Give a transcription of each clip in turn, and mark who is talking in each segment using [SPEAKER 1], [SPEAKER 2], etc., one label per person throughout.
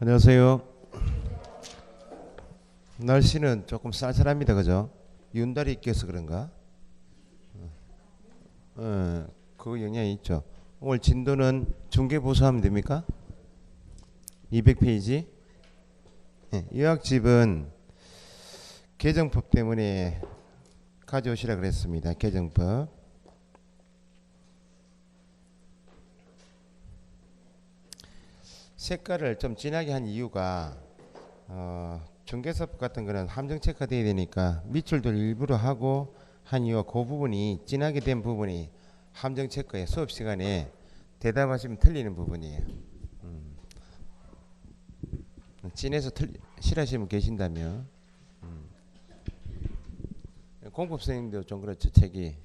[SPEAKER 1] 안녕하세요. 날씨는 조금 쌀쌀합니다. 그죠? 윤달이 껴서 그런가? 그 영향이 있죠. 오늘 진도는 중계 보수하면 됩니까? 200페이지. 요약집은 개정법 때문에 가져오시라 그랬습니다. 개정법. 색깔을 좀 진하게 한 이유가 중개사법 같은 거는 함정 체크가 돼야 되니까 밑줄도 일부러 하고 한 이유가 그 부분이 진하게 된 부분이 함정 체크에 수업 시간에 대답하시면 틀리는 부분이에요. 진해서 싫어하시는 분 계신다면 공법 선생님도 좀 그렇죠. 책이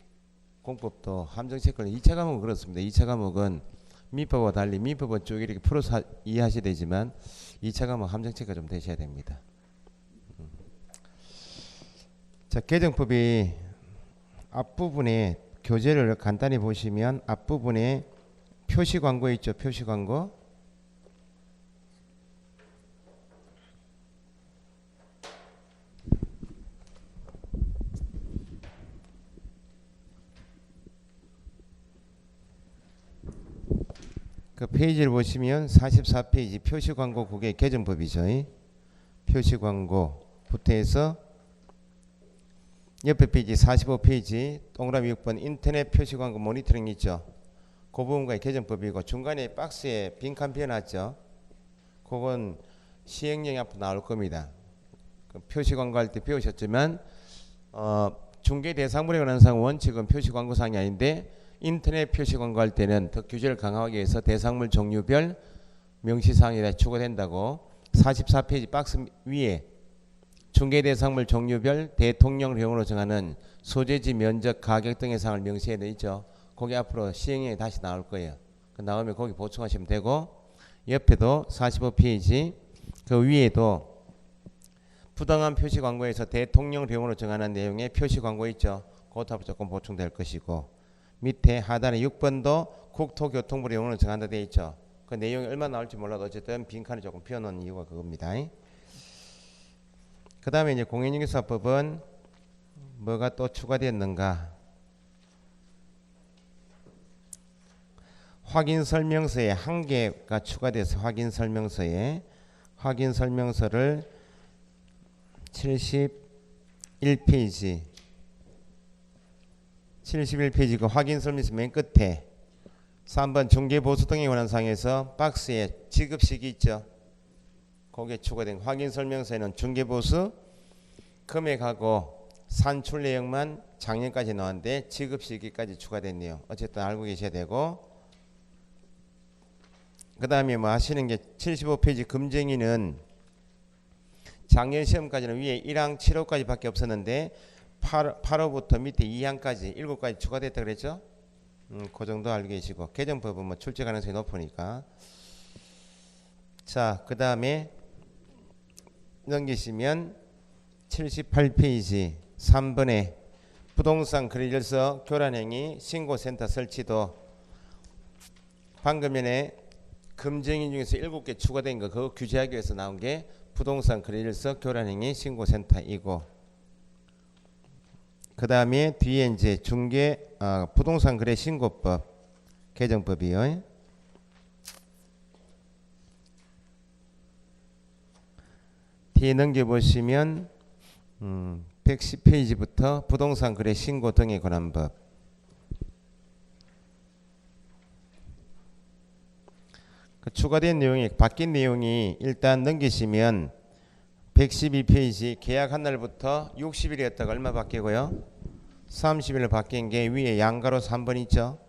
[SPEAKER 1] 공법도 함정 체크는 2차 과목은 그렇습니다. 2차 과목은 민법과 달리 민법은 쭉 이렇게 풀어서 이해하셔야 되지만 2차 과목 함정 체크가 좀 되셔야 됩니다. 자, 개정법이 앞부분에 교재를 간단히 보시면 앞부분에 표시 광고 있죠. 표시 광고. 그 페이지를 보시면 44페이지 표시 광고 그게 개정법이죠. 표시 광고부터 해서 옆에 페이지 45페이지 동그라미 6번 인터넷 표시 광고 모니터링 있죠. 그 부분과 개정법이고 중간에 박스에 빈칸 비어놨죠. 그건 시행령이 앞으로 나올 겁니다. 그 표시 광고할 때 배우셨지만 중개 대상물에 관한 사항 원칙은 표시 광고사항이 아닌데 인터넷 표시 광고할 때는 더 규제를 강화하기 위해서 대상물 종류별 명시사항이 다 추가된다고 44페이지 박스 위에 중개 대상물 종류별 대통령령으로 정하는 소재지 면적 가격 등의 사항을 명시해야 되죠. 거기 앞으로 시행령이 다시 나올 거예요. 그 나오면 거기 보충하시면 되고 옆에도 45페이지 그 위에도 부당한 표시 광고에서 대통령령으로 정하는 내용의 표시 광고 있죠. 그것도 조금 보충될 것이고 밑에 하단에 6번도 국토교통부 용어로 정한다 되어 있죠. 그 내용이 얼마나 나올지 몰라도 어쨌든 빈칸을 조금 비워놓은 이유가 그겁니다. 그 다음에 이제 공인중개사법은 뭐가 또 추가되었는가? 확인설명서에 한 개가 추가돼서 확인설명서를 71페이지 그 확인설명서 맨 끝에 3번 중개보수 등에 관한 사항에서 박스에 지급시기 있죠. 거기에 추가된 확인설명서에는 중개보수 금액하고 산출 내용만 작년까지 나왔는데 지급시기까지 추가됐네요. 어쨌든 알고 계셔야 되고 그 다음에 뭐 하시는 게 75페이지 금쟁이는 작년 시험까지는 위에 1항 7호까지 밖에 없었는데 8호부터 밑에 2항까지 7까지 추가됐다 그랬죠. 그 정도 알고 계시고 개정법은 뭐 출제 가능성이 높으니까. 자, 그 다음에 넘기시면 78페이지 3번에 부동산 거래일서 교란행위 신고센터 설치도 방금 전에 금쟁이 중에서 7개 추가된 거 그거 규제하기 위해서 나온 게 부동산 거래일서 교란행위 신고센터이고 그 다음에 뒤에 이제 중개 부동산 거래 신고법 개정법이요. 뒤에 넘겨보시면 110페이지부터 부동산 거래 신고 등에 관한 법. 그 추가된 내용이 바뀐 내용이 일단 넘기시면 112페이지 계약한 날부터 60일이었다가 얼마 바뀌고요? 30일로 바뀐 게 위에 양가로 3번 있죠.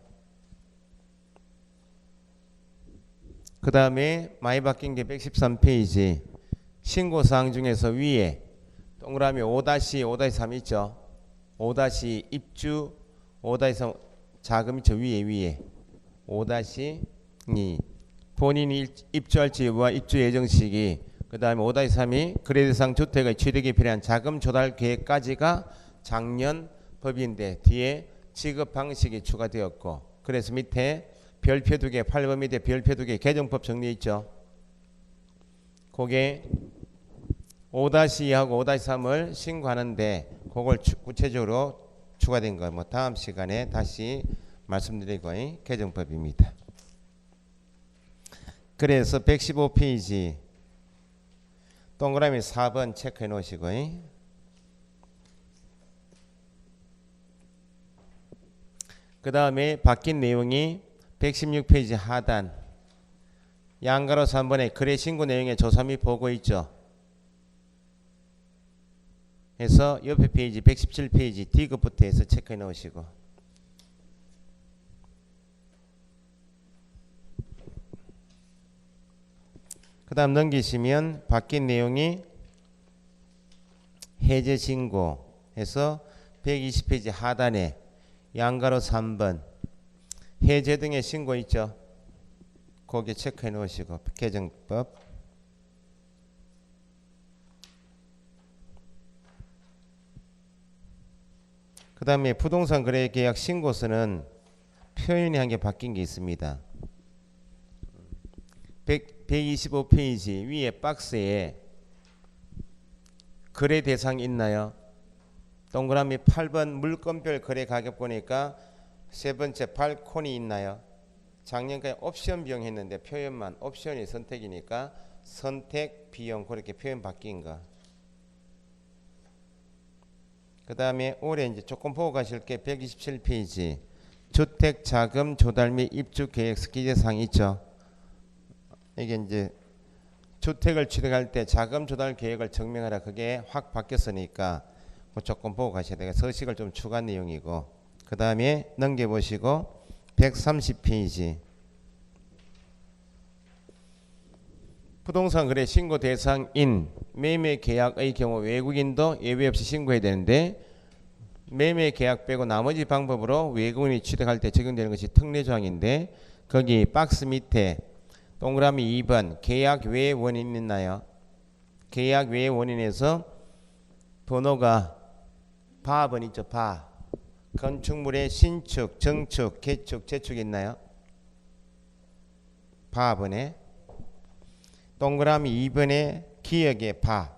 [SPEAKER 1] 그 다음에 많이 바뀐 게 113페이지 신고사항 중에서 위에 동그라미 5-5-3 있죠. 5- 입주 5-3 자금 있죠. 위에 5-2 본인이 입주할지 여부와 입주 예정 시기 그 다음에 5-3이 거래대상 주택의 취득에 필요한 자금 조달 계획까지가 작년 법인데 뒤에 지급 방식이 추가되었고 그래서 밑에 별표 2개 8번 밑에 별표 2개 개정법 정리 있죠. 그게 5-2하고 5-3을 신고하는데 그걸 구체적으로 추가된 거 뭐 다음 시간에 다시 말씀드리고 개정법입니다. 그래서 115페이지 동그라미 4번 체크해 놓으시고 그 다음에 바뀐 내용이 116페이지 하단 양가로 3번에 거래 신고 내용의 조사 및 보고 있죠. 해서 옆에 페이지 117페이지 D급부터 해서 체크해 놓으시고 그 다음 넘기시면 바뀐 내용이 해제 신고 해서 120페이지 하단에 양가로 3번 해제 등의 신고 있죠. 거기에 체크해 놓으시고 개정법 그 다음에 부동산 거래 계약 신고서는 표현이 한 개 바뀐 게 있습니다. 125페이지 위에 박스에 거래 대상 있나요? 동그라미 8번 물건별 거래 가격 보니까 세 번째 발코니 있나요? 작년까지 옵션 비용 했는데 표현만 옵션이 선택이니까 선택 비용 그렇게 표현 바뀐 거. 그 다음에 올해 이제 조금 보고 가실 게 127페이지 주택 자금 조달 및 입주 계획 스케줄상 있죠. 이게 이제 주택을 취득할 때 자금 조달 계획을 증명하라 그게 확 바뀌었으니까 조금 보고 가셔야 돼요. 서식을 좀 추가한 내용이고 그 다음에 넘겨보시고 130페이지 부동산 거래 신고 대상인 매매 계약의 경우 외국인도 예외 없이 신고해야 되는데 매매 계약 빼고 나머지 방법으로 외국인이 취득할 때 적용되는 것이 특례조항인데 거기 박스 밑에 동그라미 2번 계약 외 원인 있나요? 계약 외 원인에서 번호가 바번 있죠. 바 건축물의 신축, 정축, 개축, 재축 있나요? 바번에 동그라미 2번에 기역의 바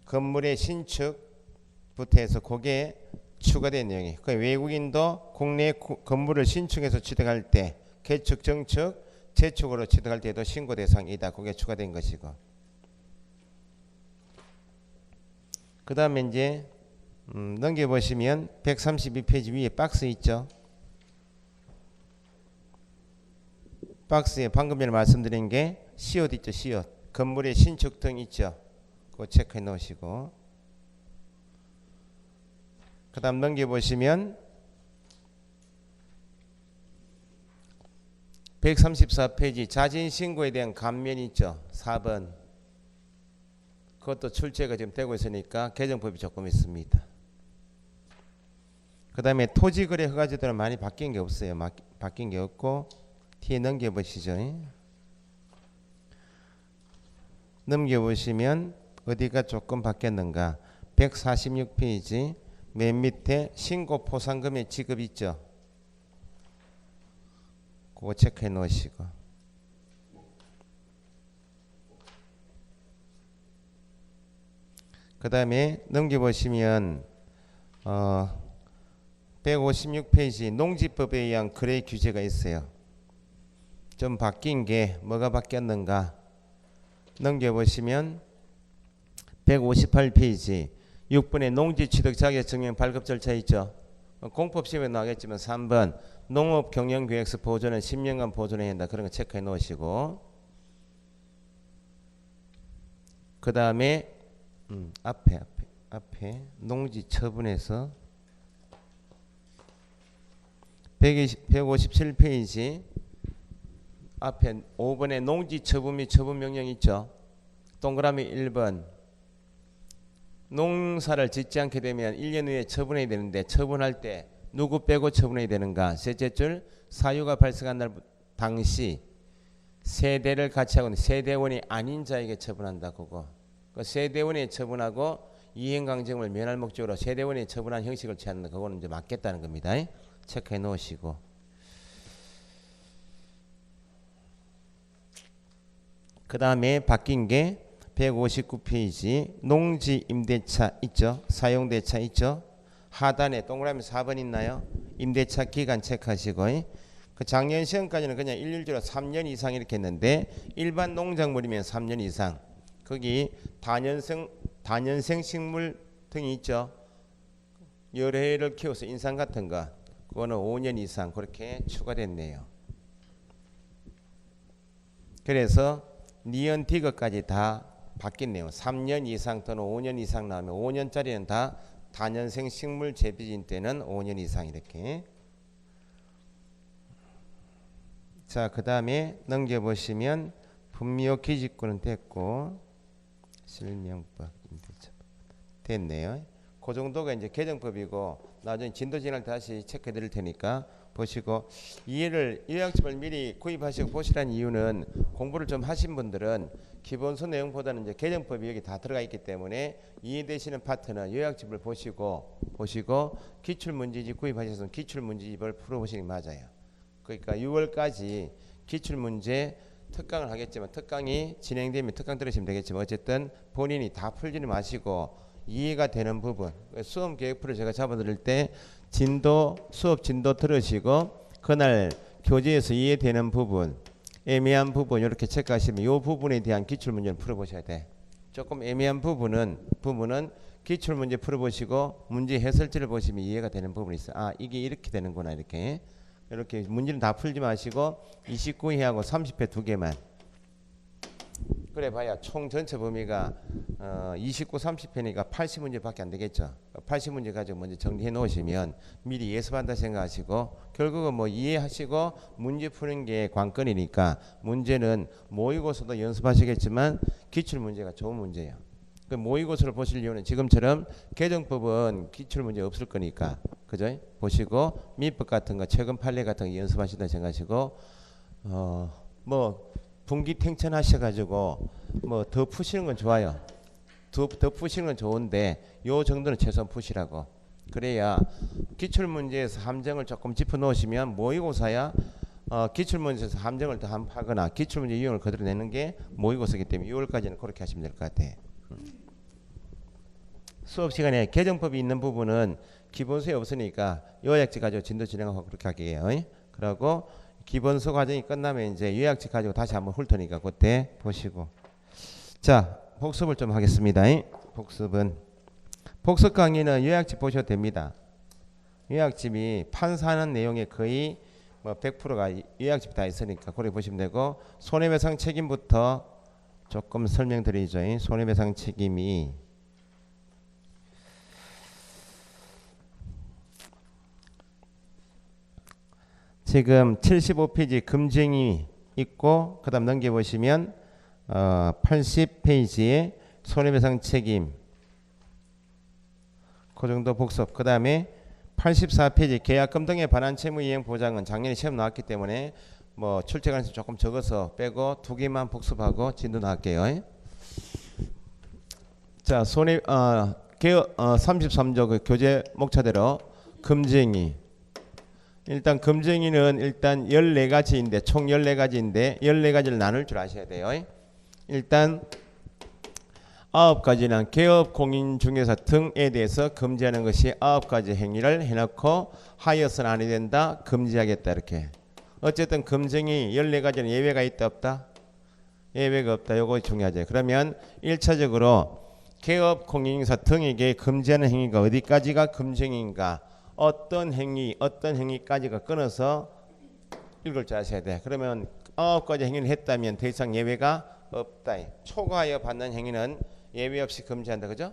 [SPEAKER 1] 건물의 신축부터 해서 그게 추가된 내용이 그 외국인도 국내 건물을 신축해서 취득할 때 개축, 정축, 재축으로 취득할 때도 신고 대상이다. 그게 추가된 것이고 그 다음에 이제 넘겨보시면 132페이지 위에 박스 있죠. 박스에 방금 전에 말씀드린 게 시옷 있죠. 시옷 건물의 신축 등 있죠. 그거 체크해 놓으시고 그 다음 넘겨보시면 134페이지 자진신고에 대한 감면이 있죠. 4번 그것도 출제가 지금 되고 있으니까 개정법이 조금 있습니다. 그 다음에 토지거래 허가제도는 많이 바뀐 게 없어요. 바뀐 게 없고 뒤에 넘겨보시죠. 넘겨보시면 어디가 조금 바뀌었는가 146페이지 맨 밑에 신고 포상금의 지급 있죠. 그거 체크해 놓으시고 그 다음에 넘겨보시면 156페이지 농지법에 의한 거래 규제가 있어요. 좀 바뀐 게 뭐가 바뀌었는가 넘겨보시면 158페이지 6번에 농지취득 자격증명 발급 절차 있죠. 공법시험에 나오겠지만 3번 농업경영계획서 보존은 10년간 보존해야 한다. 그런 거 체크해 놓으시고 그 다음에 앞에 농지 처분에서 157페이지 앞에 5번에 농지 처분 및 처분 명령 있죠. 동그라미 1번 농사를 짓지 않게 되면 1년 후에 처분해야 되는데 처분할 때 누구 빼고 처분해야 되는가? 셋째 줄 사유가 발생한 날 당시 세대를 같이 하고 세대원이 아닌 자에게 처분한다. 그거 그 세대원이 처분하고 이행강제금을 면할 목적으로 세대원이 처분한 형식을 취한다. 그거는 이제 맞겠다는 겁니다. 체크해 놓으시고 그 다음에 바뀐 게 159페이지 농지 임대차 있죠. 사용대차 있죠. 하단에 동그라미 4번 있나요? 임대차 기간 체크하시고 그 작년 시험까지는 그냥 일률적으로 3년 이상 이렇게 했는데 일반 농작물이면 3년 이상 거기 다년생 식물 등이 있죠. 여러 해를 키워서 인삼 같은 거 그거는 5년 이상 그렇게 추가됐네요. 그래서 니은 디귿까지 다 바뀌네요. 3년 이상 또는 5년 이상 나오면 5년짜리는 다 다년생 식물 재배지인 때는 5년 이상 이렇게. 자, 그 다음에 넘겨보시면 분묘 기지권은 됐고 실명법 됐네요. 그 정도가 이제 개정법이고 나중에 진도 지날 때 다시 체크해 드릴 테니까 보시고 이해를 요약집을 미리 구입하시고 보시라는 이유는 공부를 좀 하신 분들은 기본서 내용보다는 이제 개정법이 여기 다 들어가 있기 때문에 이해되시는 파트는 요약집을 보시고 기출문제집 구입하셔서 기출문제집을 풀어보시는 게 맞아요. 그러니까 6월까지 기출문제 특강을 하겠지만 특강이 진행되면 특강 들으시면 되겠지만 어쨌든 본인이 다 풀지는 마시고 이해가 되는 부분 수업 계획표를 제가 잡아드릴 때 수업 진도 들으시고 그날 교재에서 이해되는 부분 애매한 부분 이렇게 체크하시면 이 부분에 대한 기출문제를 풀어보셔야 돼. 조금 애매한 부분은 기출문제 풀어보시고 문제 해설지를 보시면 이해가 되는 부분이 있어요. 아 이게 이렇게 되는구나 이렇게 문제는 다 풀지 마시고 29회하고 30회 두 개만 그래 봐야 총 전체 범위가 29, 30회니까 80문제밖에 안 되겠죠. 80문제 가지고 먼저 정리해 놓으시면 미리 예습한다 생각하시고 결국은 뭐 이해하시고 문제 푸는 게 관건이니까 문제는 모의고사도 연습하시겠지만 기출문제가 좋은 문제예요. 그 모의고사를 보실 이유는 지금처럼 개정법은 기출문제 없을 거니까 그죠? 보시고 민법 같은 거 최근 판례 같은 거 연습하시다 생각하시고 뭐 분기탱천 하셔가지고 뭐 더 푸시는 건 좋아요. 더 푸시는 건 좋은데 요 정도는 최소한 푸시라고. 그래야 기출문제에서 함정을 조금 짚어놓으시면 모의고사야 기출문제에서 함정을 더 한 파거나 기출문제 유형을 그대로 내는 게 모의고사이기 때문에 6월까지는 그렇게 하시면 될 것 같아요. 수업 시간에 개정법이 있는 부분은 기본서에 없으니까 요약지 가지고 진도 진행하고 그렇게 할게요. 그러고 기본서 과정이 끝나면 이제 요약지 가지고 다시 한번 훑 테니까 그때 보시고. 자, 복습을 좀 하겠습니다. 복습 강의는 요약집 보셔도 됩니다. 요약집이 판사하는 내용에 거의 뭐 100%가 요약집 다 있으니까 그래 보시면 되고 손해배상 책임부터 조금 설명드리죠. 손해배상 책임이 지금 75페이지 금쟁이 있고 그 다음 넘겨보시면 80페이지에 손해배상 책임 그 정도 복습. 그 다음에 84페이지 계약금 등에 관한 채무이행 보장은 작년에 시험 나왔기 때문에 뭐 출제 가능성이 조금 적어서 빼고 두 개만 복습하고 진도 나갈게요. 자, 33조 그 교재 목차대로 금쟁이. 일단 금쟁이는 일단 14가지인데 총 14가지인데 14가지를 나눌 줄 아셔야 돼요. 일단 9가지는 개업 공인 중개사 등에 대해서 금지하는 것이 9가지 행위를 해놓고 하여서는 안 된다 금지하겠다 이렇게. 어쨌든 금쟁이 14가지는 예외가 있다 없다? 예외가 없다. 요거 중요하죠. 그러면 1차적으로 개업 공인중개사 등에게 금지하는 행위가 어디까지가 금쟁인가 어떤 행위까지가 끊어서 읽을 줄 아셔야 돼. 그러면 9가지 행위를 했다면 더 이상 예외가 없다. 초과하여 받는 행위는 예외 없이 금지한다. 그죠?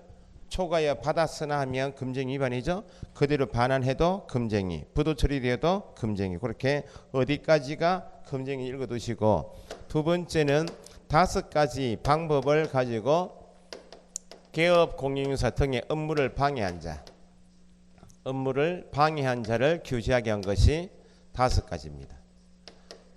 [SPEAKER 1] 초과하여 받았으나 하면 금쟁이 위반이죠. 그대로 반환해도 금쟁이, 부도 처리되어도 금쟁이. 그렇게 어디까지가 금쟁이 읽어두시고 두 번째는 5가지 방법을 가지고 개업 공인중개사 등의 업무를 방해한 자를 규제하게 한 것이 5가지입니다.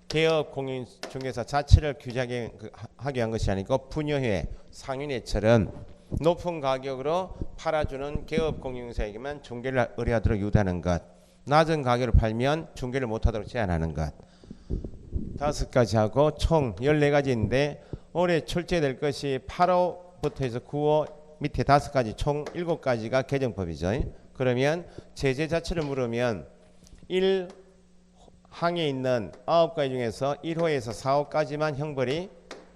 [SPEAKER 1] 개업 공인중개사 자체를 규제하게 한 것이 아니고 분여회, 상인회처럼 높은 가격으로 팔아주는 개업 공인중개사에게만 중개를 의뢰하도록 유도하는 것, 낮은 가격으로 팔면 중개를 못하도록 제한하는 것. 5가지 하고 총 14가지인데 올해 출제될 것이 8호부터 해서 9호 밑에 5가지 총 7가지가 개정법이죠. 그러면 제재 자체를 물으면 1항에 있는 9가지 중에서 1호에서 4호까지만 형벌이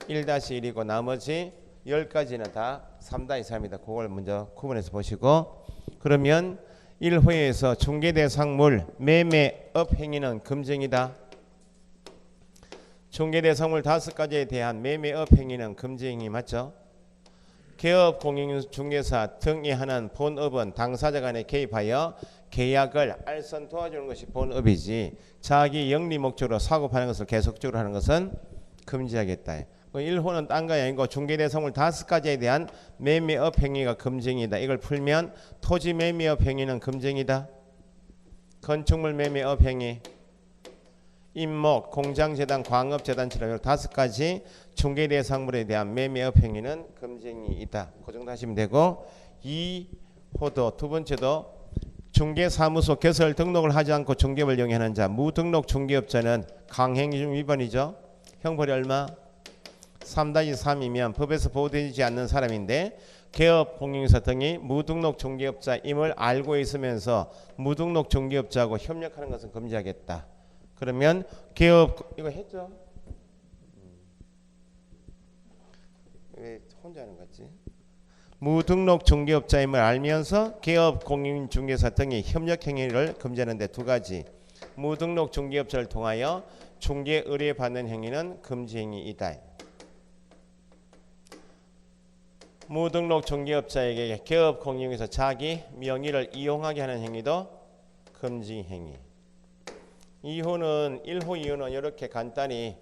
[SPEAKER 1] 1-1이고 나머지 10가지는 다 3-3이다. 그걸 먼저 구분해서 보시고, 그러면 1호에서 중개대상물 매매업 행위는 금지행위다. 중개대상물 5가지에 대한 매매업 행위는 금지행위 맞죠? 개업, 공인중개사 등이 하는 본업은 당사자 간에 개입하여 계약을 알선 도와주는 것이 본업이지, 자기 영리 목적으로 사고 파는 것을 계속적으로 하는 것은 금지하겠다. 1호는 딴 거 아니고 중개대상물 5가지에 대한 매매업 행위가 금지행위다. 이걸 풀면 토지 매매업 행위는 금지행위다. 건축물 매매업 행위, 임목, 공장재단, 광업재단처럼 5가지 중개대상물에 대한 매매업 행위는 금지행위이다. 그 정도 하시면 되고, 2호도 두 번째도 중개사무소 개설 등록을 하지 않고 중개업을 영위하는 자, 무등록 중개업자는 강행위 중 위반이죠. 형벌이 얼마? 3-3이면 법에서 보호되지 않는 사람인데, 개업, 공인중개사 등이 무등록 중개업자임을 알고 있으면서 무등록 중개업자하고 협력하는 것은 금지하겠다. 그러면 개업, 이거 했죠? 왜 혼자 하는 거지? 무등록 중개업자임을 알면서 개업, 공인중개사 등이 협력 행위를 금지하는데 2가지. 무등록 중개업자를 통하여 중개 의뢰 받는 행위는 금지 행위이다. 무등록 중개업자에게 개업, 공인중개사 자기 명의를 이용하게 하는 행위도 금지 행위. 2호는 1호, 2호는 이렇게 간단히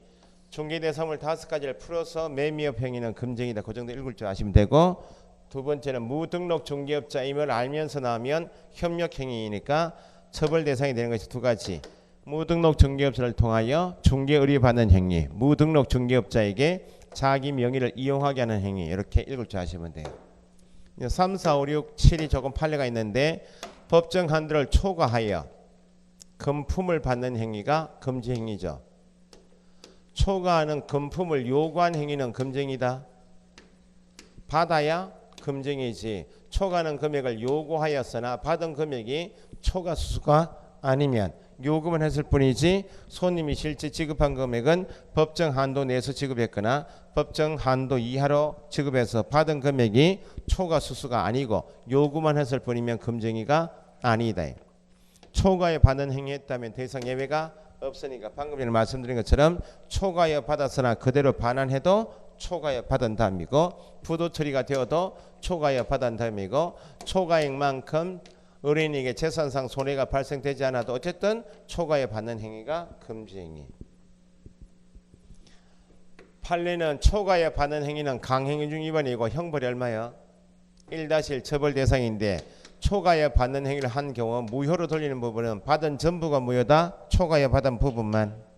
[SPEAKER 1] 중개대상물 5가지를 풀어서 매매업 행위는 금지행위다. 그 정도 읽을 줄 아시면 되고, 두 번째는 무등록 중개업자임을 알면서 나오면 협력행위이니까 처벌 대상이 되는 것이 2가지. 무등록 중개업자를 통하여 중개 의뢰받는 행위, 무등록 중개업자에게 자기 명의를 이용하게 하는 행위, 이렇게 읽을 줄 아시면 돼요. 3, 4, 5, 6, 7이 조금 판례가 있는데, 법정 한도를 초과하여 금품을 받는 행위가 금지행위죠. 초과하는 금품을 요구한 행위는 금지행위다. 받아야 금지행위지, 초과하는 금액을 요구하였으나 받은 금액이 초과 수수가 아니면 요금은 했을 뿐이지, 손님이 실제 지급한 금액은 법정 한도 내에서 지급했거나 법정 한도 이하로 지급해서 받은 금액이 초과 수수가 아니고 요금만 했을 뿐이면 금지행위가 아니다. 초과에 받는 행위했다면 더 이상 예외가 없으니까 방금 전에 말씀드린 것처럼 초과에 받았으나 그대로 반환해도 초과에 받은 다음이고, 부도 처리가 되어도 초과에 받은 다음이고, 초과액만큼 의뢰인에게 재산상 손해가 발생되지 않아도 어쨌든 초과에 받는 행위가 금지행위. 판례는 초과에 받는 행위는 강행위 중 위반이고 형벌이 얼마요? 1-1 처벌 대상인데, 초과에 받는 행위를 한 경우 무효로 돌리는 부분은 받은 전부가 무효다. 초과에 받은 부분만.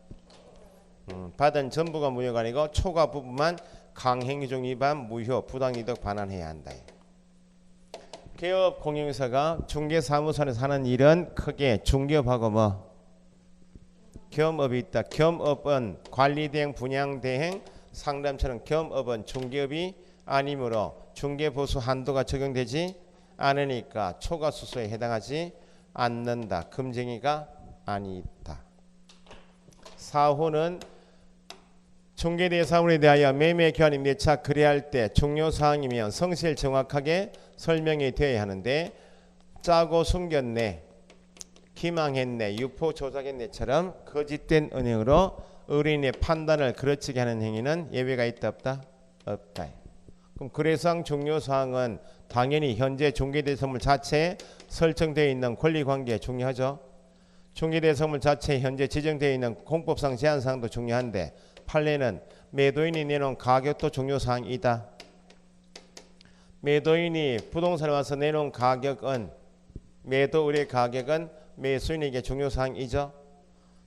[SPEAKER 1] 받은 전부가 무효가 아니고 초과 부분만 강행위 중 위반, 무효, 부당이득 반환해야 한다. 개업, 공인중개사가 중개사무소 안에서 하는 일은 크게 중개업하고 겸업이 있다. 겸업은 관리대행, 분양대행, 상담처럼 겸업은 중개업이 아니므로 중개보수 한도가 적용되지 않으니까 초과수수에 해당하지 않는다. 금지행위가 아니다. 4호는 중개대상물에 대하여 매매 교환이 매차 거래할 때 중요사항이면 성실 정확하게 설명이 되어야 하는데, 짜고 숨겼네, 기망했네, 유포 조작했네처럼 거짓된 은행으로 의뢰인의 판단을 그르치게 하는 행위는 예외가 있다 없다? 없다. 그럼 거래사항 중요사항은 당연히 현재 중개대상물 자체에 설정되어 있는 권리관계 중요하죠. 중개대상물 자체에 현재 지정되어 있는 공법상 제한사항도 중요한데, 판례는 매도인이 내놓은 가격도 중요사항이다. 매도인이 부동산에 와서 내놓은 가격은, 매도 의뢰 가격은 매수인에게 중요사항이죠.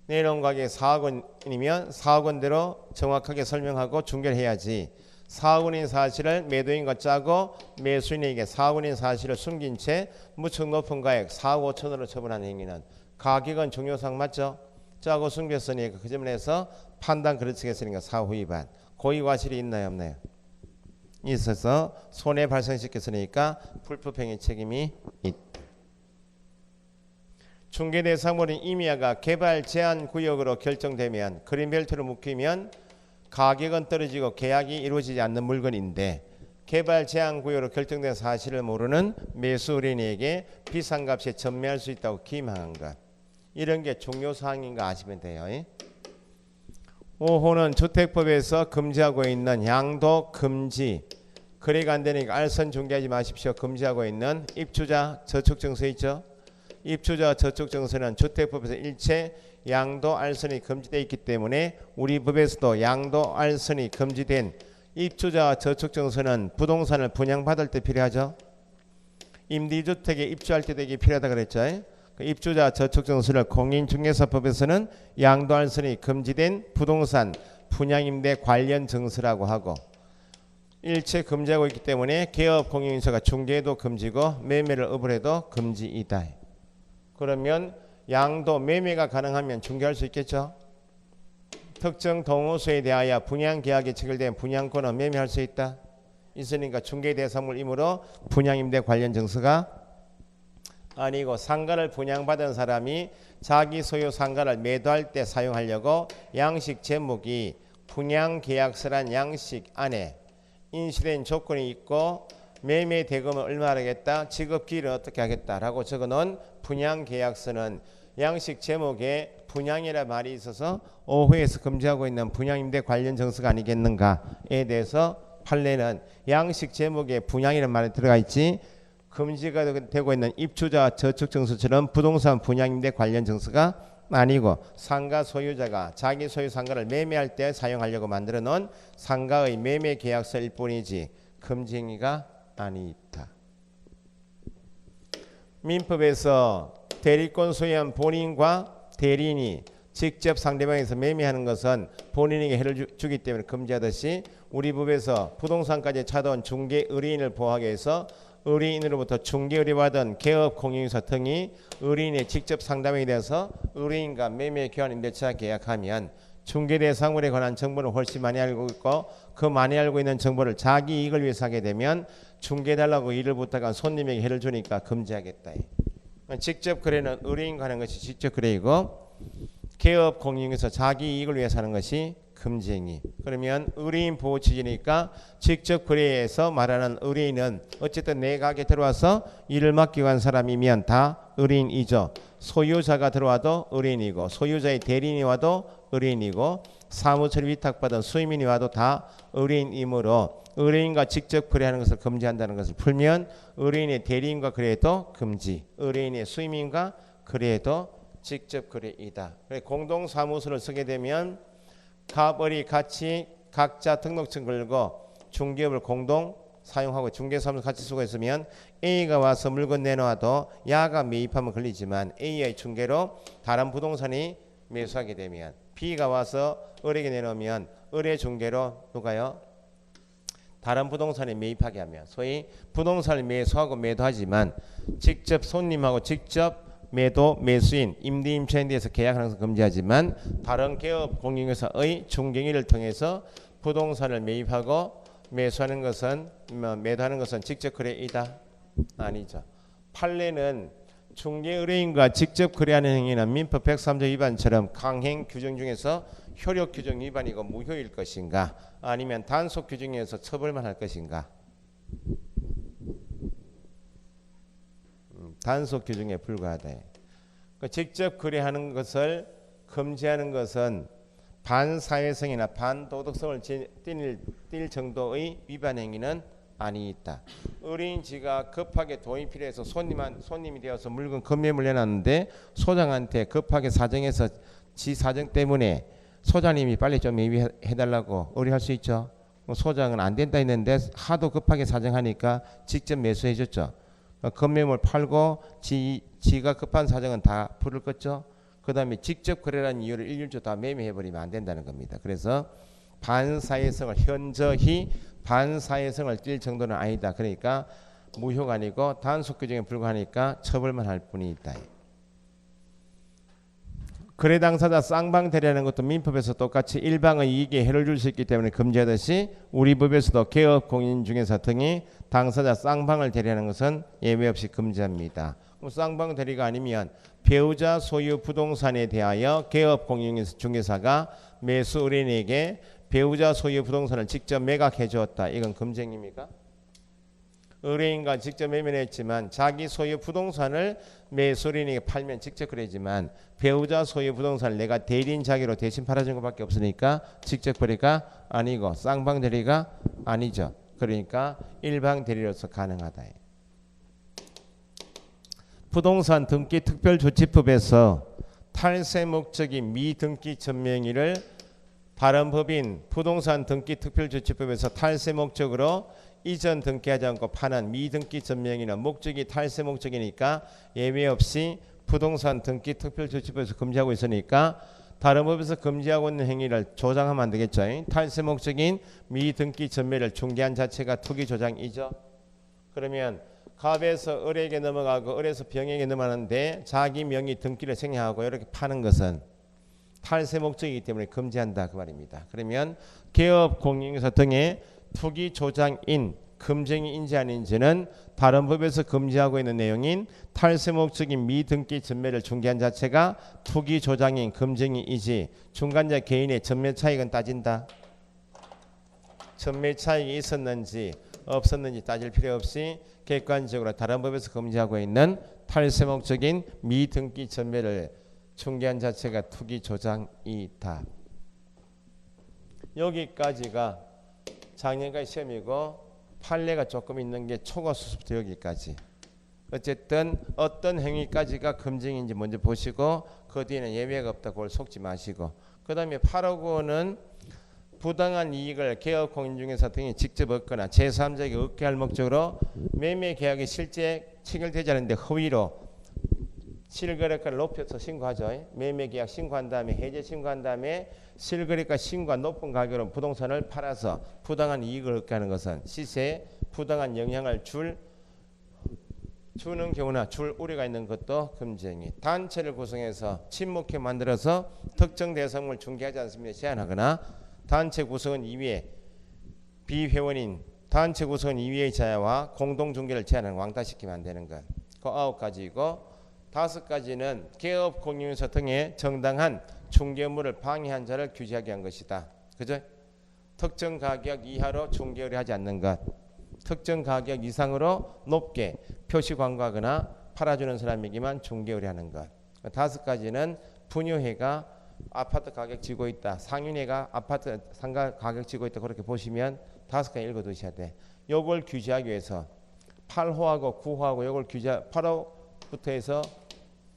[SPEAKER 1] 내놓은 가격이 4억 원이면 4억 원대로 정확하게 설명하고 중개를 해야지, 4억 원인 사실을 매도인과 짜고 매수인에게 4억 원인 사실을 숨긴 채 무척 높은 가액 4억 5천원으로 처분하는 행위는 가격은 중요사항 맞죠? 짜고 숨겼으니까 그 점에서 판단 그르치겠으니까 사후 위반. 고의 과실이 있나요 없나요? 있어서 손해 발생시켰으니까 불법행위 책임이 있다. 중개대상물인 임야가 개발 제한 구역으로 결정되면 그린벨트로 묶이면 가격은 떨어지고 계약이 이루어지지 않는 물건인데 개발 제한 구역으로 결정된 사실을 모르는 매수 의뢰인에게 비싼 값에 전매할 수 있다고 기망한 것. 이런 게 중요사항인가 아시면 돼요. 5호는 주택법에서 금지하고 있는 양도 금지, 거래가 안 되니까 알선 중개하지 마십시오. 금지하고 있는 입주자 저축증서 있죠. 입주자 저축증서는 주택법에서 일체 양도 알선이 금지되어 있기 때문에 우리 법에서도 양도 알선이 금지된 입주자 저축증서는 부동산을 분양받을 때 필요하죠. 임대주택에 입주할 때도 이게 필요하다 그랬죠. 입주자 저축증서를 공인중개사법에서는 양도 알선이 금지된 부동산 분양임대 관련 증서라고 하고 일체 금지하고 있기 때문에 개업 공인인서가 중개도 금지고 매매를 업을해도 금지이다. 그러면 양도 매매가 가능하면 중개할 수 있겠죠. 특정 동호수에 대하여 분양계약이 체결된 분양권은 매매할 수 있다. 있으니까 중개대상물이므로 분양임대 관련 증서가 아니고 상가를 분양받은 사람이 자기 소유 상가를 매도할 때 사용하려고 양식 제목이 분양계약서란 양식 안에 인시된 조건이 있고 매매 대금을 얼마 하겠다, 지급기일은 어떻게 하겠다라고 적어놓은 분양계약서는 양식 제목에 분양이라 말이 있어서 5호에서 금지하고 있는 분양임대 관련 증서가 아니겠는가에 대해서 판례는 양식 제목에 분양이라는 말이 들어가 있지 금지가 되고 있는 입주자 저축증서처럼 부동산 분양임대 관련 증서가 아니고 상가 소유자가 자기 소유 상가를 매매할 때 사용하려고 만들어 놓은 상가의 매매 계약서일 뿐이지 금지 행위가 아니다. 민법에서 대리권 소유한 본인과 대리인이 직접 상대방에서 매매하는 것은 본인에게 해를 주기 때문에 금지하듯이 우리 법에서 부동산까지 찾아온 중개 의뢰인을 보호하기 위해서 의뢰인으로부터 중개 의뢰받은 개업 공인인서 등이 의뢰인의 직접 상담에 대해서 의뢰인과 매매 교환 임대차 계약하면 중개대상물에 관한 정보를 훨씬 많이 알고 있고 그 많이 알고 있는 정보를 자기 이익을 위해서 하게 되면 중개해달라고 일을 부탁한 손님에게 해를 주니까 금지하겠다. 직접 거래는 의뢰인과 하는 것이 직접 거래이고 개업 공인에서 자기 이익을 위해서 하는 것이 금지행위. 그러면 의뢰인 보호 취지니까 직접 거래에서 말하는 의뢰인은 어쨌든 내 가게에 들어와서 일을 맡기고 한 사람이면 다 의뢰인이죠. 소유자가 들어와도 의뢰인이고 소유자의 대리인이 와도 의뢰인이고 사무처를 위탁받은 수임인이 와도 다 의뢰인이므로 의뢰인과 직접 거래하는 것을 금지한다는 것을 풀면 의뢰인의 대리인과 거래도 금지, 의뢰인의 수임인과 거래도 직접 거래이다. 공동사무소를 쓰게 되면 갑을이 같이 각자 등록증 걸고 중개업을 공동 사용하고 중개사무소 같이 쓰고 있으면 A가 와서 물건 내놓아도 야가 매입하면 걸리지만 A의 중개로 다른 부동산이 매수하게 되면 B가 와서 을에게 내놓으면 을의 중개로 누가요? 다른 부동산에 매입하게 하면 소위 부동산을 매수하고 매도하지만 직접 손님하고 직접 매도 매수인 임대임차인에 대해서 계약하는 것을 금지하지만 다른 개업 공인회사의 중개인을 통해서 부동산을 매입하고 매수하는 것은 매도하는 것은 직접 거래이다? 아니죠. 판례는 중개 의뢰인과 직접 거래하는 행위는 민법 103조 위반처럼 강행 규정 중에서 효력 규정 위반이고 무효일 것인가 아니면 단속 규정에서 처벌만 할 것인가? 단속 규정에 불과하다. 직접 거래하는 것을 금지하는 것은 반사회성이나 반도덕성을 띌 정도의 위반 행위는 아니있다. 의뢰인지가 급하게 돈이 필요해서 손님이 되어서 물건 급매물 내놨는데 소장한테 급하게 사정해서 지 사정 때문에 소장님이 빨리 좀 매입해달라고 의뢰할 수 있죠. 소장은 안 된다 했는데 하도 급하게 사정하니까 직접 매수해줬죠. 급매물 팔고 지가 급한 사정은 다 풀을 껐죠. 그 다음에 직접 거래라는 이유를 일률적으로 다 매매해버리면 안 된다는 겁니다. 그래서 반사회성을 현저히 반사회성을 띌 정도는 아니다. 그러니까 무효가 아니고 단속 규정에 불과하니까 처벌만 할 뿐이다. 거래 당사자 쌍방 대리하는 것도 민법에서 똑같이 일방의 이익에 해를 줄 수 있기 때문에 금지하듯이 우리 법에서도 개업 공인중개사 등이 당사자 쌍방을 대리하는 것은 예외 없이 금지합니다. 그럼 쌍방 대리가 아니면 배우자 소유 부동산에 대하여 개업 공인중개사가 매수 의뢰인에게 배우자 소유 부동산을 직접 매각해 주었다. 이건 금지입니까? 의뢰인과 직접 매매를 했지만 자기 소유 부동산을 매수 의뢰인에게 팔면 직접 그러지만 배우자 소유 부동산을 내가 대리인 자기로 대신 팔아준 것밖에 없으니까 직접 거래가 아니고 쌍방 대리가 아니죠. 그러니까 일방 대리로서 가능하다. 부동산 등기 특별조치법에서 탈세 목적이 미등기 전명의를 다른 법인 부동산 등기 특별조치법에서 탈세 목적으로 이전 등기하지 않고 파는 미등기 전명의는 목적이 탈세 목적이니까 예외 없이 부동산 등기 특별조치법에서 금지하고 있으니까 다른 법에서 금지하고 있는 행위를 조장하면 안 되겠죠. 탈세 목적인 미등기 전매를 중개한 자체가 투기 조장이죠. 그러면 갑에서 을에게 넘어가고 을에서 병에게 넘어가는데 자기 명의 등기를 생략하고 이렇게 파는 것은 탈세 목적이기 때문에 금지한다 그 말입니다. 그러면 개업 공인중개사 등의 투기 조장인 금쟁이인지 아닌지는 다른 법에서 금지하고 있는 내용인 탈세 목적인 미등기 전매를 중개한 자체가 투기 조장인 금쟁이이지 중간자 개인의 전매 차익은 따진다. 전매 차익이 있었는지 없었는지 따질 필요 없이 객관적으로 다른 법에서 금지하고 있는 탈세 목적인 미등기 전매를 중개한 자체가 투기 조장이다. 여기까지가 작년까지 시험이고 판례가 조금 있는 게 초과수습부터 여기까지. 어쨌든 어떤 행위까지가 금징인지 먼저 보시고 그 뒤에는 예외가 없다. 그걸 속지 마시고 그 다음에 859는 부당한 이익을 개업공인중개사 등이 직접 얻거나 제3자에게 얻게 할 목적으로 매매계약이 실제 체결되지 않은데 허위로 실거래가를 높여서 신고하죠. 매매계약 신고한 다음에 해제 신고한 다음에 실거래가 신고한 높은 가격으로 부동산을 팔아서 부당한 이익을 얻게 하는 것은 시세에 부당한 영향을 주는 경우나 줄 우려가 있는 것도 금지행위. 단체를 구성해서 친목회 만들어서 특정 대상을 중개하지 않습니다. 제한하거나 단체 구성원 이외에 비회원인 단체 구성원 이외의 자야와 공동중개를 제한하는 왕따시키면 안 되는 것. 그 9가지이고 5가지는 개업 공인중개사 등의 정당한 중개 업무를 방해한 자를 규제하게 한 것이다. 그죠? 특정 가격 이하로 중개 의뢰하지 않는 것. 특정 가격 이상으로 높게 표시 광고하거나 팔아주는 사람에게만 중개 의뢰하는 것. 5가지는 분유회가 아파트 가격 지고 있다. 상인회가 아파트 상가 가격 지고 있다. 그렇게 보시면 5가지 읽어두셔야 돼. 요걸 규제하기 위해서 8호하고 9호하고 요걸 규제 8호부터 해서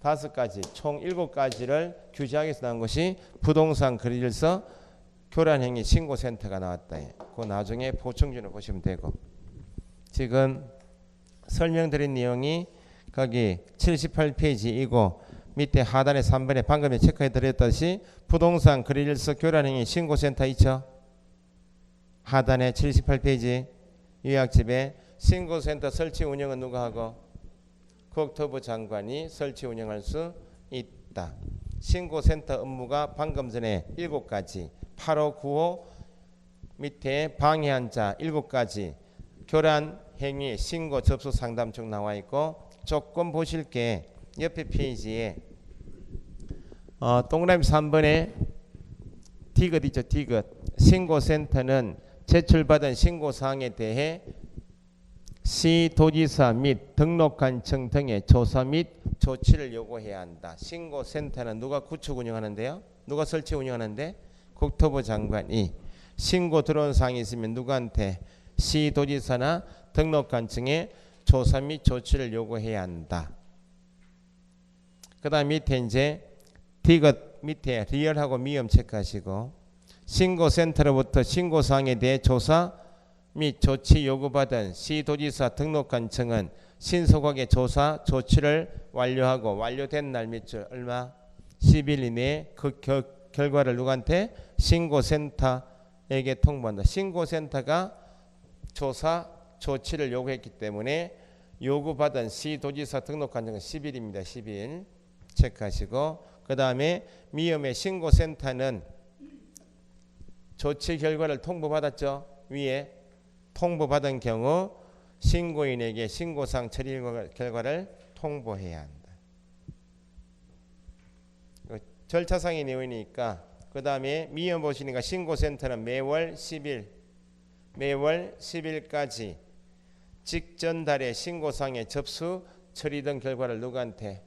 [SPEAKER 1] 5가지 총 7가지를 규제하기 위해서 나온 것이 부동산 거래질서 교란행위 신고센터가 나왔다. 그 나중에 보충준을 보시면 되고 지금 설명드린 내용이 거기 78페이지이고 밑에 하단에 3번에 방금 체크해 드렸듯이 부동산 거래질서 교란행위 신고센터 있죠. 하단에 78페이지 요약집에 신고센터 설치 운영은 누가 하고? 국토부 장관이 설치 운영할 수 있다. 신고센터 업무가 방금 전에 7가지 8호 9호 밑에 방해한 자 7가지 교란 행위 신고 접수 상담 중 나와 있고 조금 보실 게 옆에 페이지에 동그라미 3번에 디귿 있죠. 디귿. 신고센터는 제출받은 신고사항에 대해 시도지사 및 등록관청 등의 조사 및 조치를 요구해야 한다. 신고센터는 누가 구축 운영하는데요? 누가 설치 운영하는데? 국토부 장관이. 신고 들어온 사항이 있으면 누구한테? 시도지사나 등록관청에 조사 및 조치를 요구해야 한다. 그 다음 밑에 이제 디귿 밑에 리얼하고 미음 체크하시고 신고센터로부터 신고사항에 대해 조사 및 조치 요구받은 시도지사 등록관청은 신속하게 조사 조치를 완료하고 완료된 날 며칠 얼마 10일 이내에 그 결과를 누구한테? 신고센터에게 통보한다. 신고센터가 조사 조치를 요구했기 때문에 요구받은 시도지사 등록관청은 10일입니다. 10일 체크하시고 그 다음에 미음의 신고센터는 조치 결과를 통보받았죠. 위에 통보받은 경우 신고인에게 신고사항 처리 결과를 통보해야 한다. 절차상의 내용이니까 그 다음에 미음 보시니까 신고센터는 매월 10일까지 직전 달에 신고사항의 접수 처리 등 결과를 누구한테?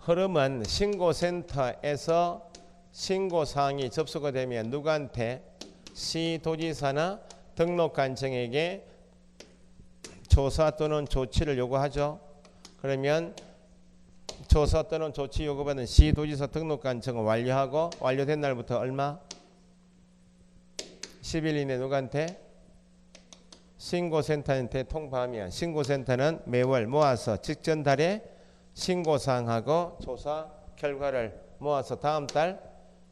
[SPEAKER 1] 흐름은 신고센터에서 신고사항이 접수가 되면 누구한테? 시도지사나 등록관청에게 조사 또는 조치를 요구하죠. 그러면 조사 또는 조치 요구받은 시도지사 등록관청은 완료하고 완료된 날부터 얼마? 10일 이내 누구한테? 신고센터한테 통보하면 신고센터는 매월 모아서 직전 달에 신고사항하고 조사 결과를 모아서 다음 달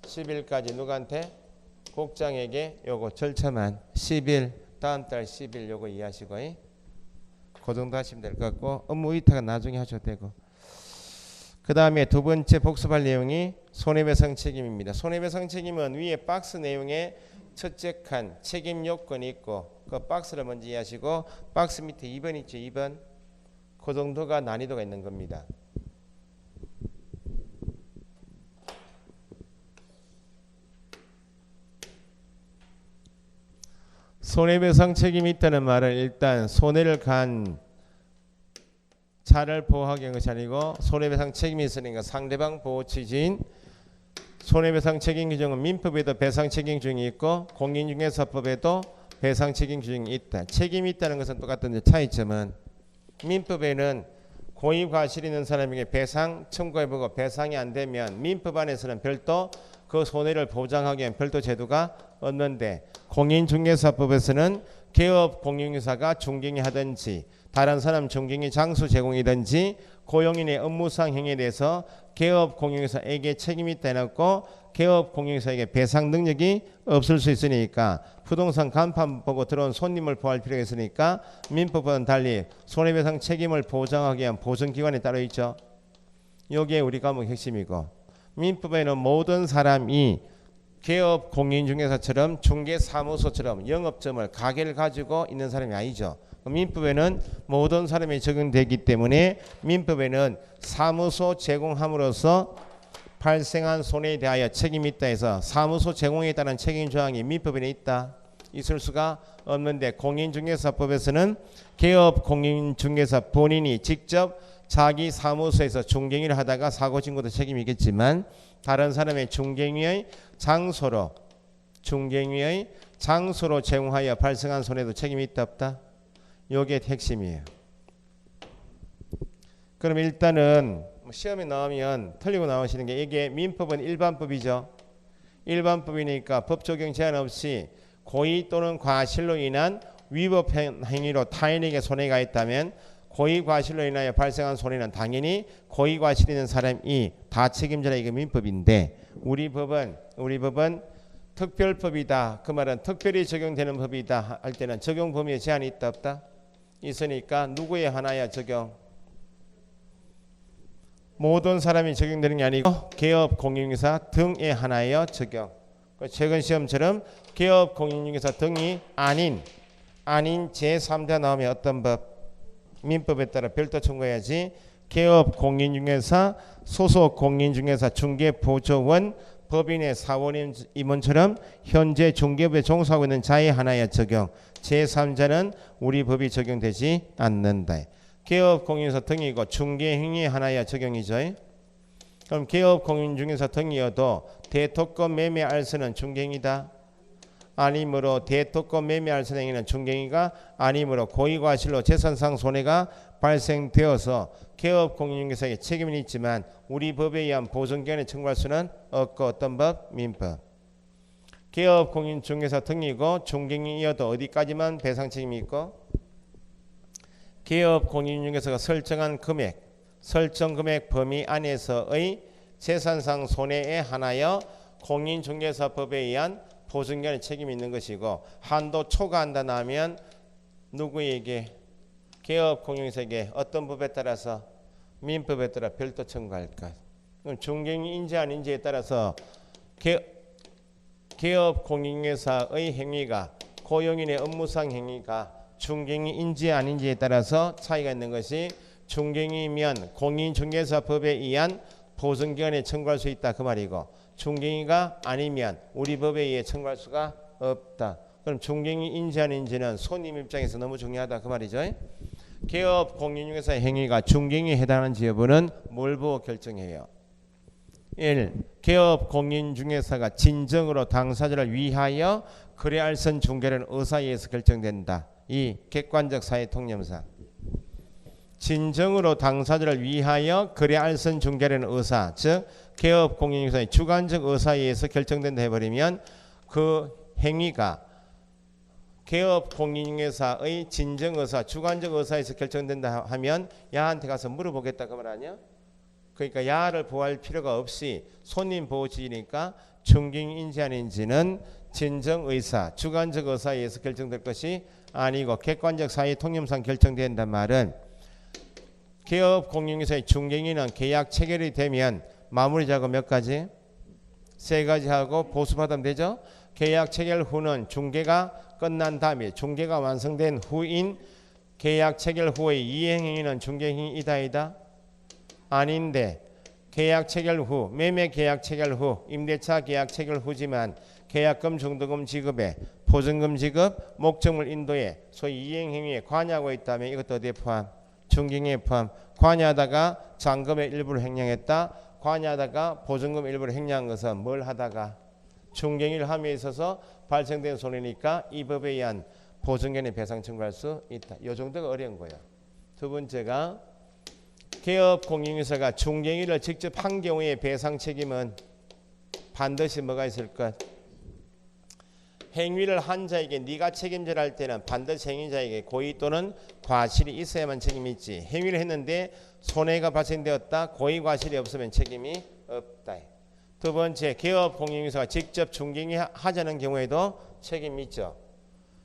[SPEAKER 1] 10일까지 누구한테? 국장에게 요거 절차만 10일 다음 달 10일 요거 이해하시고 그 정도 하시면 될 것 같고 업무 위탁은 나중에 하셔도 되고 그 다음에 두 번째 복습할 내용이 손해배상 책임입니다. 손해배상 책임은 위에 박스 내용에 첫째 칸 책임 요건이 있고 그 박스를 먼저 이해하시고 박스 밑에 2번 있죠. 2번 그 정도가 난이도가 있는 겁니다. 손해배상 책임이 있다는 말은 일단 손해를 간 자를 보호하기 위한 것이 아니고 손해배상 책임이 있으니까 상대방 보호 취지인 손해배상 책임 규정은 민법에도 배상 책임 규정이 있고 공인중개사법에도 배상 책임 규정이 있다. 책임이 있다는 것은 똑같은데 차이점은 민법에는 고의 과실이 있는 사람에게 배상 청구해보고 배상이 안 되면 민법 안에서는 별도 그 손해를 보장하기 위한 별도 제도가 없는데 공인중개사법에서는 개업 공인중개사가 중개인이 하든지 다른 사람 중개인이 장수 제공이든지 고용인의 업무상 행위에 대해서 개업 공인중개사에게 책임이 있다 해놓고 개업 공인중개사에게 배상 능력이 없을 수 있으니까 부동산 간판 보고 들어온 손님을 보호할 필요가 있으니까 민법과는 달리 손해배상 책임을 보장하기 위한 보증기관이 따로 있죠. 이게 우리 과목 핵심이고 민법에는 모든 사람이 개업 공인중개사처럼 중개사무소처럼 영업점을 가게를 가지고 있는 사람이 아니죠. 민법에는 모든 사람이 적용되기 때문에 민법에는 사무소 제공함으로써 발생한 손해에 대하여 책임이 있다 해서 사무소 제공에 따른 책임 조항이 민법에 있다. 있을 수가 없는데 공인중개사법에서는 개업 공인중개사 본인이 직접 자기 사무소에서 중개인을 하다가 사고 진 것도 책임이겠지만 다른 사람의 중개인의 장소로 제공하여 발생한 손해도 책임이 있다 없다? 요게 핵심이에요. 그럼 일단은 시험에 나오면 틀리고 나오시는 게 이게 민법은 일반법이죠. 일반법이니까 법 적용 제한 없이 고의 또는 과실로 인한 위법 행위로 타인에게 손해가 있다면 고의 과실로 인하여 발생한 손해는 당연히 고의 과실이 있는 사람이 다 책임져라. 이게 민법인데 우리 법은 특별법이다. 그 말은 특별히 적용되는 법이다 할 때는 적용 범위에 제한이 있다 없다? 있으니까 누구에 하나야 적용? 모든 사람이 적용되는 게 아니고 개업 공인중개사 등에 하나여 적용. 최근 시험처럼 개업 공인중개사 등이 아닌 제3자 나오면 어떤 법? 민법에 따라 별도 청구해야지. 개업 공인중개사, 소속 공인중개사, 중개보조원, 법인의 사원 임원처럼 현재 중개업에 종사하고 있는 자의 하나의 적용. 제3자는 우리 법이 적용되지 않는다. 개업 공인중개사 등이고 중개행위 하나의 적용이죠. 그럼 개업 공인중개사 등이어도 대토권 매매 알선은 중개행위다. 아니므로 대토권 매매 알선 행위는 중개행위가 아니므로 고의과실로 재산상 손해가 발생되어서 개업 공인중개사에게 책임은 있지만 우리 법에 의한 보증기관에 청구할 수는 없고 어떤 법? 민법. 개업 공인중개사 등이고 중개행위여도 어디까지만 배상 책임이 있고 개업 공인중개사가 설정 금액 범위 안에서의 재산상 손해에 한하여 공인중개사법에 의한 보증기관의 책임이 있는 것이고 한도 초과한다 하면 누구에게? 개업 공인중개사에게 어떤 법에 따라서? 민법에 따라 별도 청구할 것. 그럼 중개인이 인지 아닌지에 따라서 개업 공인중개사의 행위가 고용인의 업무상 행위가 중개인이 인지 아닌지에 따라서 차이가 있는 것이 중개인이면 공인중개사법에 의한 보증기관에 청구할 수 있다 그 말이고 중개인이가 아니면 우리 법에 의해 청구할 수가 없다. 그럼 중개인이 인지 아닌지는 손님 입장에서 너무 중요하다 그 말이죠. 개업 공인중개사의 행위가 중개인에 해당하는지 여부는 뭘 보고 결정해요? 1. 개업 공인중개사가 진정으로 당사자를 위하여 거래알선 중개를 의사에 의해서 결정된다. 2. 객관적 사회 통념상 진정으로 당사자를 위하여 거래알선 중개라는 의사, 즉 개업 공인중개사의 주관적 의사에 의해서 결정된다 해버리면 그 행위가 개업 공인중개사의 진정 의사, 주관적 의사에서 결정된다 하면 야한테 가서 물어보겠다 그 말 아니야? 그러니까 야를 보호할 필요가 없이 손님 보호지니까 중개인 인지 아닌지는 진정 의사, 주관적 의사에 의해서 결정될 것이 아니고 객관적 사회 통념상 결정된단 말은 개업 공인중개사의 중개인은 계약 체결이 되면 마무리 작업 몇 가지? 3가지 하고 보수받으면 되죠. 계약 체결 후는 중개가 끝난 다음에 중개가 완성된 후인 계약 체결 후의 이행행위는 중개행위이다. 아닌데 계약 체결 후 매매 계약 체결 후 임대차 계약 체결 후지만 계약금 중도금 지급에 보증금 지급 목적물 인도에 소위 이행행위에 관여하고 있다면 이것도 어디에 포함? 중개행위에 포함. 관여하다가 잔금의 일부를 횡령했다. 관여하다가 보증금 일부를 횡령한 것은 뭘 하다가 중개행위를 함에 있어서 발생된 손해니까 이 법에 의한 보증금의 배상 청구할 수 있다. 이 정도가 어려운 거예요. 두 번째가 개업 공인중개사가 중개행위를 직접 한 경우에 배상 책임은 반드시 뭐가 있을 것? 행위를 한 자에게 네가 책임져라 할 때는 반드시 행위자에게 고의 또는 과실이 있어야만 책임이 있지. 행위를 했는데 손해가 발생되었다. 고의 과실이 없으면 책임이 없다. 두 번째, 개업 공인중개사가 직접 중개행위 하자는 경우에도 책임이 있죠.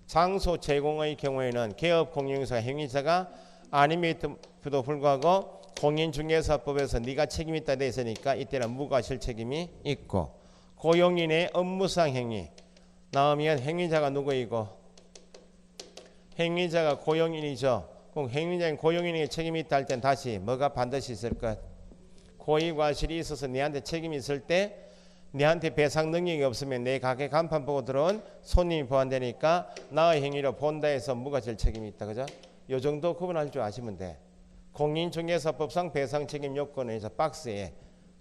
[SPEAKER 1] 장소 제공의 경우에는 개업 공인중개사 행위자가 아님에도 불구하고 공인중개사법에서 네가 책임이 있다 돼 있으니까 이때는 무과실 책임이 있고 고용인의 업무상 행위 나오면 행위자가 누구이고 행위자가 고용인이죠. 그럼 행위자인 고용인에게 책임이 있다 할 땐 다시 뭐가 반드시 있을 것? 고의 과실이 있어서 내한테 책임이 있을 때 내한테 배상 능력이 없으면 내 가게 간판 보고 들어온 손님이 보완되니까 나의 행위로 본다 해서 무과실 책임이 있다. 그죠? 요 정도 구분할 줄 아시면 돼. 공인중개사법상 배상 책임 요건에서 박스에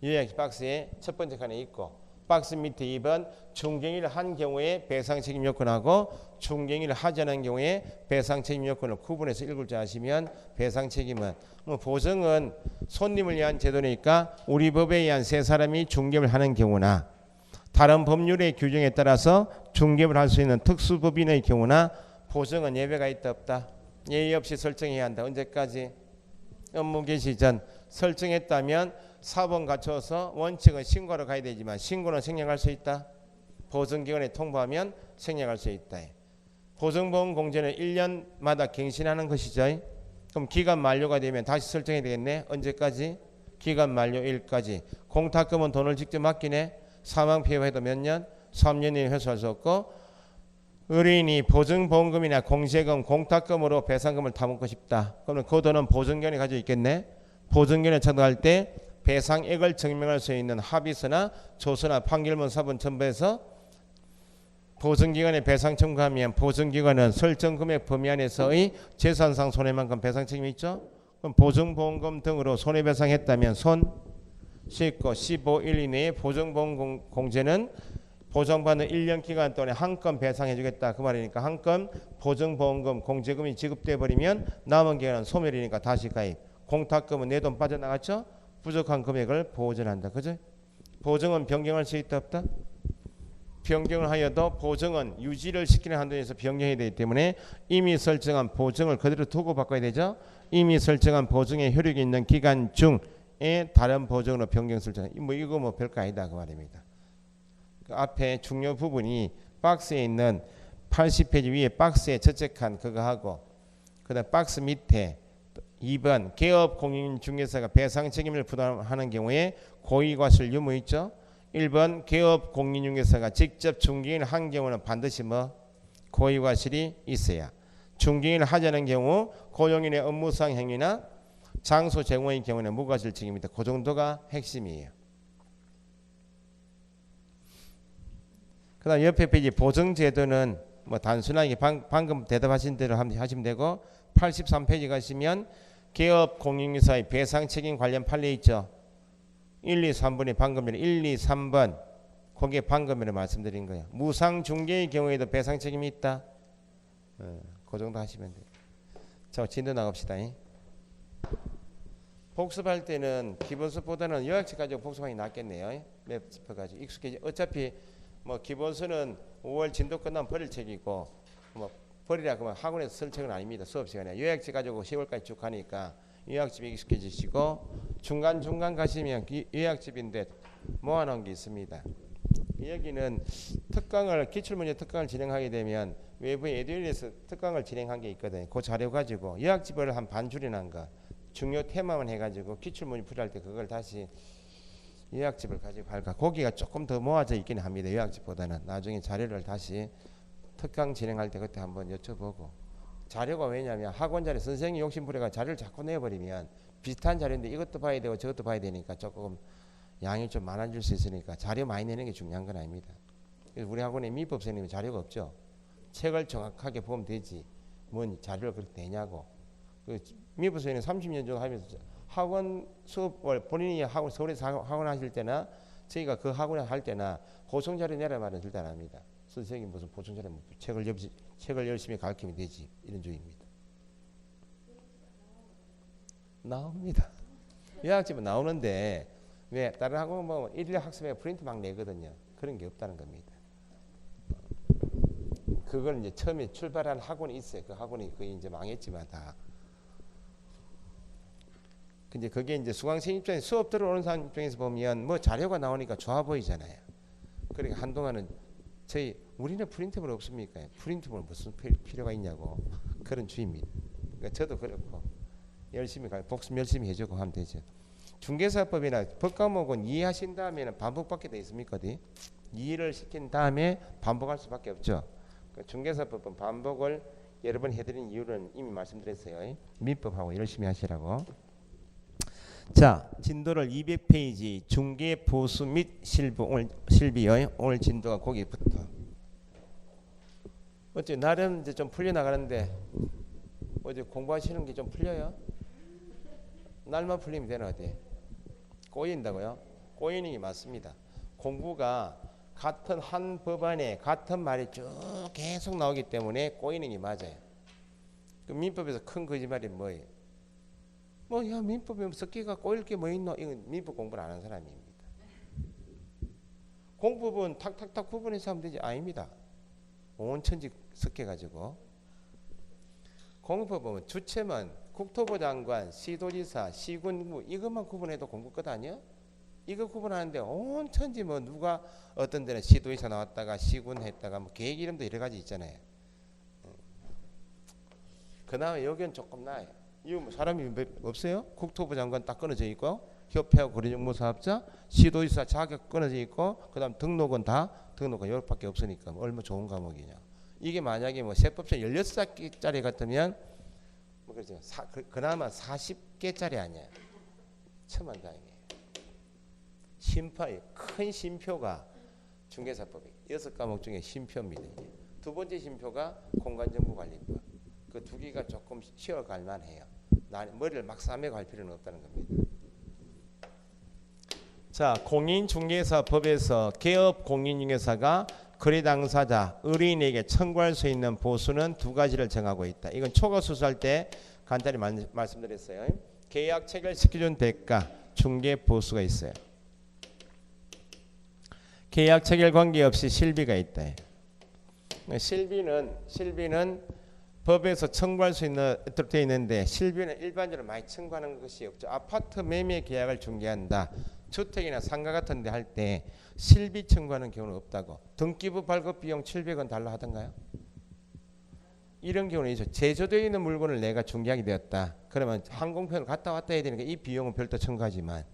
[SPEAKER 1] 요약 박스에 첫 번째 칸에 있고 박스 밑에 2번 중개행위를 한 경우에 배상 책임 요건하고 중개행위를 하지 않은 경우에 배상 책임 요건을 구분해서 읽을 줄 아시면 배상 책임은 보증은 손님을 위한 제도니까 우리 법에 의한 세 사람이 중개를 하는 경우나 다른 법률의 규정에 따라서 중개를 할 수 있는 특수법인의 경우나 보증은 예외가 있다 없다? 예의 없이 설정해야 한다. 언제까지? 업무 개시 전 설정했다면 사본 갖춰서 원칙은 신고로 가야 되지만 신고는 생략할 수 있다. 보증기관에 통보하면 생략할 수 있다. 보증보험 공제는 1년마다 갱신하는 것이죠. 그럼 기간 만료가 되면 다시 설정해야 되겠네. 언제까지? 기간 만료일까지. 공탁금은 돈을 직접 맡기네. 사망 피해해도 몇 년? 3년이 회수할 수 없고 의뢰인이 보증보험금이나 공제금, 공탁금으로 배상금을 타먹고 싶다. 그러면 그 돈은 보증기관이 가지고 있겠네. 보증기관에 찾아갈 때 배상액을 증명할 수 있는 합의서나 조서나 판결문 사본 첨부해서 보증기관에 배상 청구하면 보증기관은 설정 금액 범위 안에서의 재산상 손해만큼 배상 책임이 있죠. 그럼 보증보험금 등으로 손해배상했다면 손 씻고 15일 이내에 보증보험 공제는 보장받는 1년 기간 동안에 한 건 배상해 주겠다 그 말이니까 한 건 보증보험금 공제금이 지급돼 버리면 남은 기간은 소멸이니까 다시 가입. 공탁금은 내 돈 빠져나갔죠. 부족한 금액을 보전한다. 그죠? 보증은 변경할 수 있다 없다? 변경을 하여도 보증은 유지를 시키는 한도에서 변경해야 되기 때문에 이미 설정한 보증을 그대로 두고 바꿔야 되죠. 이미 설정한 보증의 효력이 있는 기간 중에 다른 보증으로 변경 설정. 이거 뭐 별거 아니다 그 말입니다. 그 앞에 중요 부분이 박스에 있는 80페이지 위에 박스에 채택한 그거 하고 그다음 박스 밑에 2번 개업 공인중개사가 배상 책임을 부담하는 경우에 고의과실 유무 있죠. 1번 개업 공인중개사가 직접 중개인을 한 경우는 반드시 뭐 고의과실이 있어야. 중개인을 하자는 경우 고용인의 업무상 행위나 장소 제공의 경우는 무과실 책임이다. 그 정도가 핵심이에요. 그 다음 옆에 페이지 보증제도는 뭐 단순하게 방금 대답하신 대로 하시면 되고 83페이지 가시면 개업 공인중개사의 배상 책임 관련 판례 있죠. 1, 2, 3번이 방금 전에 1, 2, 3번 거기에 방금 전에 말씀드린 거예요. 무상 중개의 경우에도 배상 책임이 있다. 그 정도 하시면 돼요. 자, 진도 나갑시다. 복습할 때는 기본수보다는 요약책 가지고 복습하기 낫겠네요. 맵 짚어가지고 익숙해지. 어차피 뭐 기본수는 5월 진도 끝나면 버릴 책이고 뭐 버리라 그러면 학원에서 쓸 책은 아닙니다. 수업 시간에 요약책 가지고 10월까지 쭉 하니까 요약집 익숙해지시고 중간 가시면 요약집인데 모아놓은 게 있습니다. 여기는 특강을 기출문제 특강을 진행하게 되면 외부 에듀윌에서 특강을 진행한 게 있거든요. 그 자료 가지고 요약집을 한 반 줄여놓은 거 중요 테마만 해가지고 기출문제 풀이할 때 그걸 다시 요약집을 가지고 할까. 거기가 조금 더 모아져 있긴 합니다. 요약집보다는 나중에 자료를 다시 특강 진행할 때 그때 한번 여쭤보고. 자료가 왜냐하면 학원 자료 선생님 욕심부려가 자료를 자꾸 내버리면 비슷한 자료인데 이것도 봐야 되고 저것도 봐야 되니까 조금 양이 좀 많아질 수 있으니까 자료 많이 내는 게 중요한 건 아닙니다. 그래서 우리 학원에 미법 선생님이 자료가 없죠. 책을 정확하게 보면 되지 뭔 자료를 그렇게 내냐고. 그 미법 선생님 30년 정도 하면서 학원 수업을 본인이 학원 서울에서 학원 하실 때나 저희가 그 학원에 할 때나 보충 자료 내라 말은 절대 안 합니다. 선생님 무슨 보충 자료 책을 열심히 가르치면 되지 이런 주의입니다. 나옵니다. 요약집은 나오는데 왜 다른 학원 보면 일일 학습에 프린트 막 내거든요. 그런 게 없다는 겁니다. 그걸 이제 처음에 출발한 학원이 있어요. 그 학원이 거의 이제 망했지만 다. 근데 그게 이제 수강생 입장에 수업 들어오는 사람 입장에서 보면 뭐 자료가 나오니까 좋아 보이잖아요. 그러니까 한동안은 우리는 프린트볼 없습니까? 프린트볼 무슨 필요가 있냐고 그런 주의입니다. 그러니까 저도 그렇고 열심히 복습 열심히 해주고 하면 되죠. 중개사법이나 법 과목은 이해하신 다음에는 반복받게 돼 있습니까? 어디? 이해를 시킨 다음에 반복할 수밖에 없죠. 그러니까 중개사법은 반복을 여러 번 해드린 이유는 이미 말씀드렸어요. 민법하고 열심히 하시라고. 자, 진도를 200페이지 중개 보수 및 실부 오늘 실비요. 오늘 진도가 거기부터. 어째 나름 이제 좀 풀려 나가는데 어제 공부하시는 게 좀 풀려요? 날만 풀리면 되나 어디? 꼬인다고요? 꼬이는 게 맞습니다. 공부가 같은 한 법안에 같은 말이 쭉 계속 나오기 때문에 꼬이는 게 맞아요. 그 민법에서 큰 거짓말이 뭐예요? 야 민법에 섞기가 꼬일 게 뭐 있노? 이건 민법 공부를 안 한 사람입니다. 공법은 탁탁탁 구분해서 하면 되지. 아닙니다. 온천지 섞여가지고. 공법은 주체만 국토부 장관, 시도지사, 시군구 이것만 구분해도 공부 끝 아니야? 이거 구분하는데 온천지 뭐 누가 어떤 데는 시도지사 나왔다가 시군 했다가 뭐 계획 이름도 여러 가지 있잖아요. 그나마 여기는 조금 나아요. 이거 뭐 사람이 없어요? 국토부 장관 딱 끊어져 있고 협회하고 거리정보사업자, 시도지사 자격 끊어져 있고 그다음 등록은 다 등록은 이것밖에 없으니까 뭐 얼마 좋은 과목이냐. 이게 만약에 뭐 세법상 16개짜리 같으면 뭐 그렇죠. 그나마 40개짜리 아니야. 천만다행이에요. 큰 심표가 중개사법이 6과목 중에 심표입니다. 두 번째 심표가 공간정보관리법. 그 두 개가 조금 쉬어갈 만해요. 머리를 막 싸매고 할 필요는 없다는 겁니다. 자, 공인중개사법에서 개업 공인중개사가 거래 당사자 의뢰인에게 청구할 수 있는 보수는 두 가지를 정하고 있다. 이건 초과 수수할 때 간단히 말씀드렸어요. 계약 체결시켜준 대가, 중개 보수가 있어요. 계약 체결 관계없이 실비가 있다. 실비는 법에서 청구할 수 있도록 되어 있는데 실비는 일반적으로 많이 청구하는 것이 없죠. 아파트 매매 계약을 중개한다. 주택이나 상가 같은 데 할 때 실비 청구하는 경우는 없다고. 등기부 발급 비용 700원 달라 하던가요? 이런 경우는 있죠. 제조되어 있는 물건을 내가 중개하게 되었다. 그러면 항공편을 갔다 왔다 해야 되니까 이 비용은 별도 청구하지만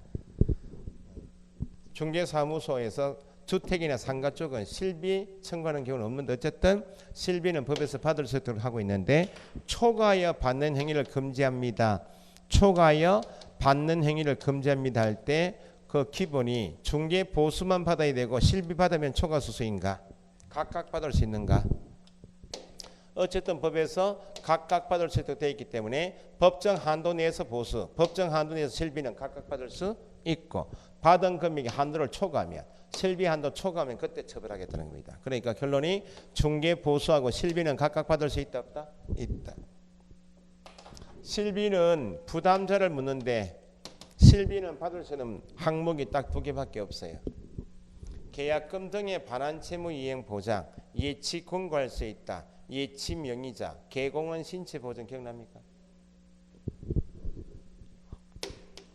[SPEAKER 1] 중개사무소에서 주택이나 상가 쪽은 실비 청구하는 경우는 없는데 어쨌든 실비는 법에서 받을 수 있도록 하고 있는데 초과하여 받는 행위를 금지합니다. 초과하여 받는 행위를 금지합니다 할 때 그 기본이 중개 보수만 받아야 되고 실비 받으면 초과 수수인가? 각각 받을 수 있는가? 어쨌든 법에서 각각 받을 수 있도록 되어 있기 때문에 법정 한도 내에서 보수, 법정 한도 내에서 실비는 각각 받을 수 있고 받은 금액의 한도를 초과하면 실비 한도 초과하면 그때 처벌하겠다는 겁니다. 그러니까 결론이 중개 보수하고 실비는 각각 받을 수 있다 없다? 있다. 실비는 부담자를 묻는데 실비는 받을 수 있는 항목이 딱 두 개밖에 없어요. 계약금 등의 반환 채무 이행 보장, 예치 권고할 수 있다. 예치 명의자, 개공원 신체 보증 기억납니까?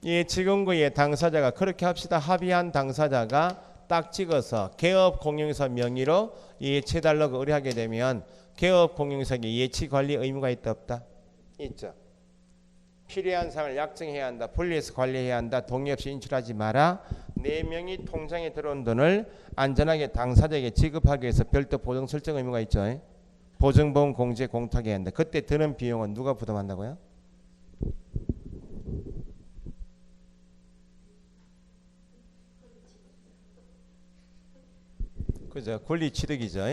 [SPEAKER 1] 예치 권고의 당사자가 그렇게 합시다. 합의한 당사자가 딱 찍어서 개업 공용사 명의로 예치해달라고 의뢰하게 되면 개업 공용사에게 예치 관리 의무가 있다 없다? 있죠. 필요한 사항을 약정해야 한다. 분리해서 관리해야 한다. 동의 없이 인출하지 마라. 4명이 통장에 들어온 돈을 안전하게 당사자에게 지급하기 위해서 별도 보증 설정 의무가 있죠. 보증보험 공제 공탁해야 한다. 그때 드는 비용은 누가 부담한다고요? 그죠? 권리 취득이죠.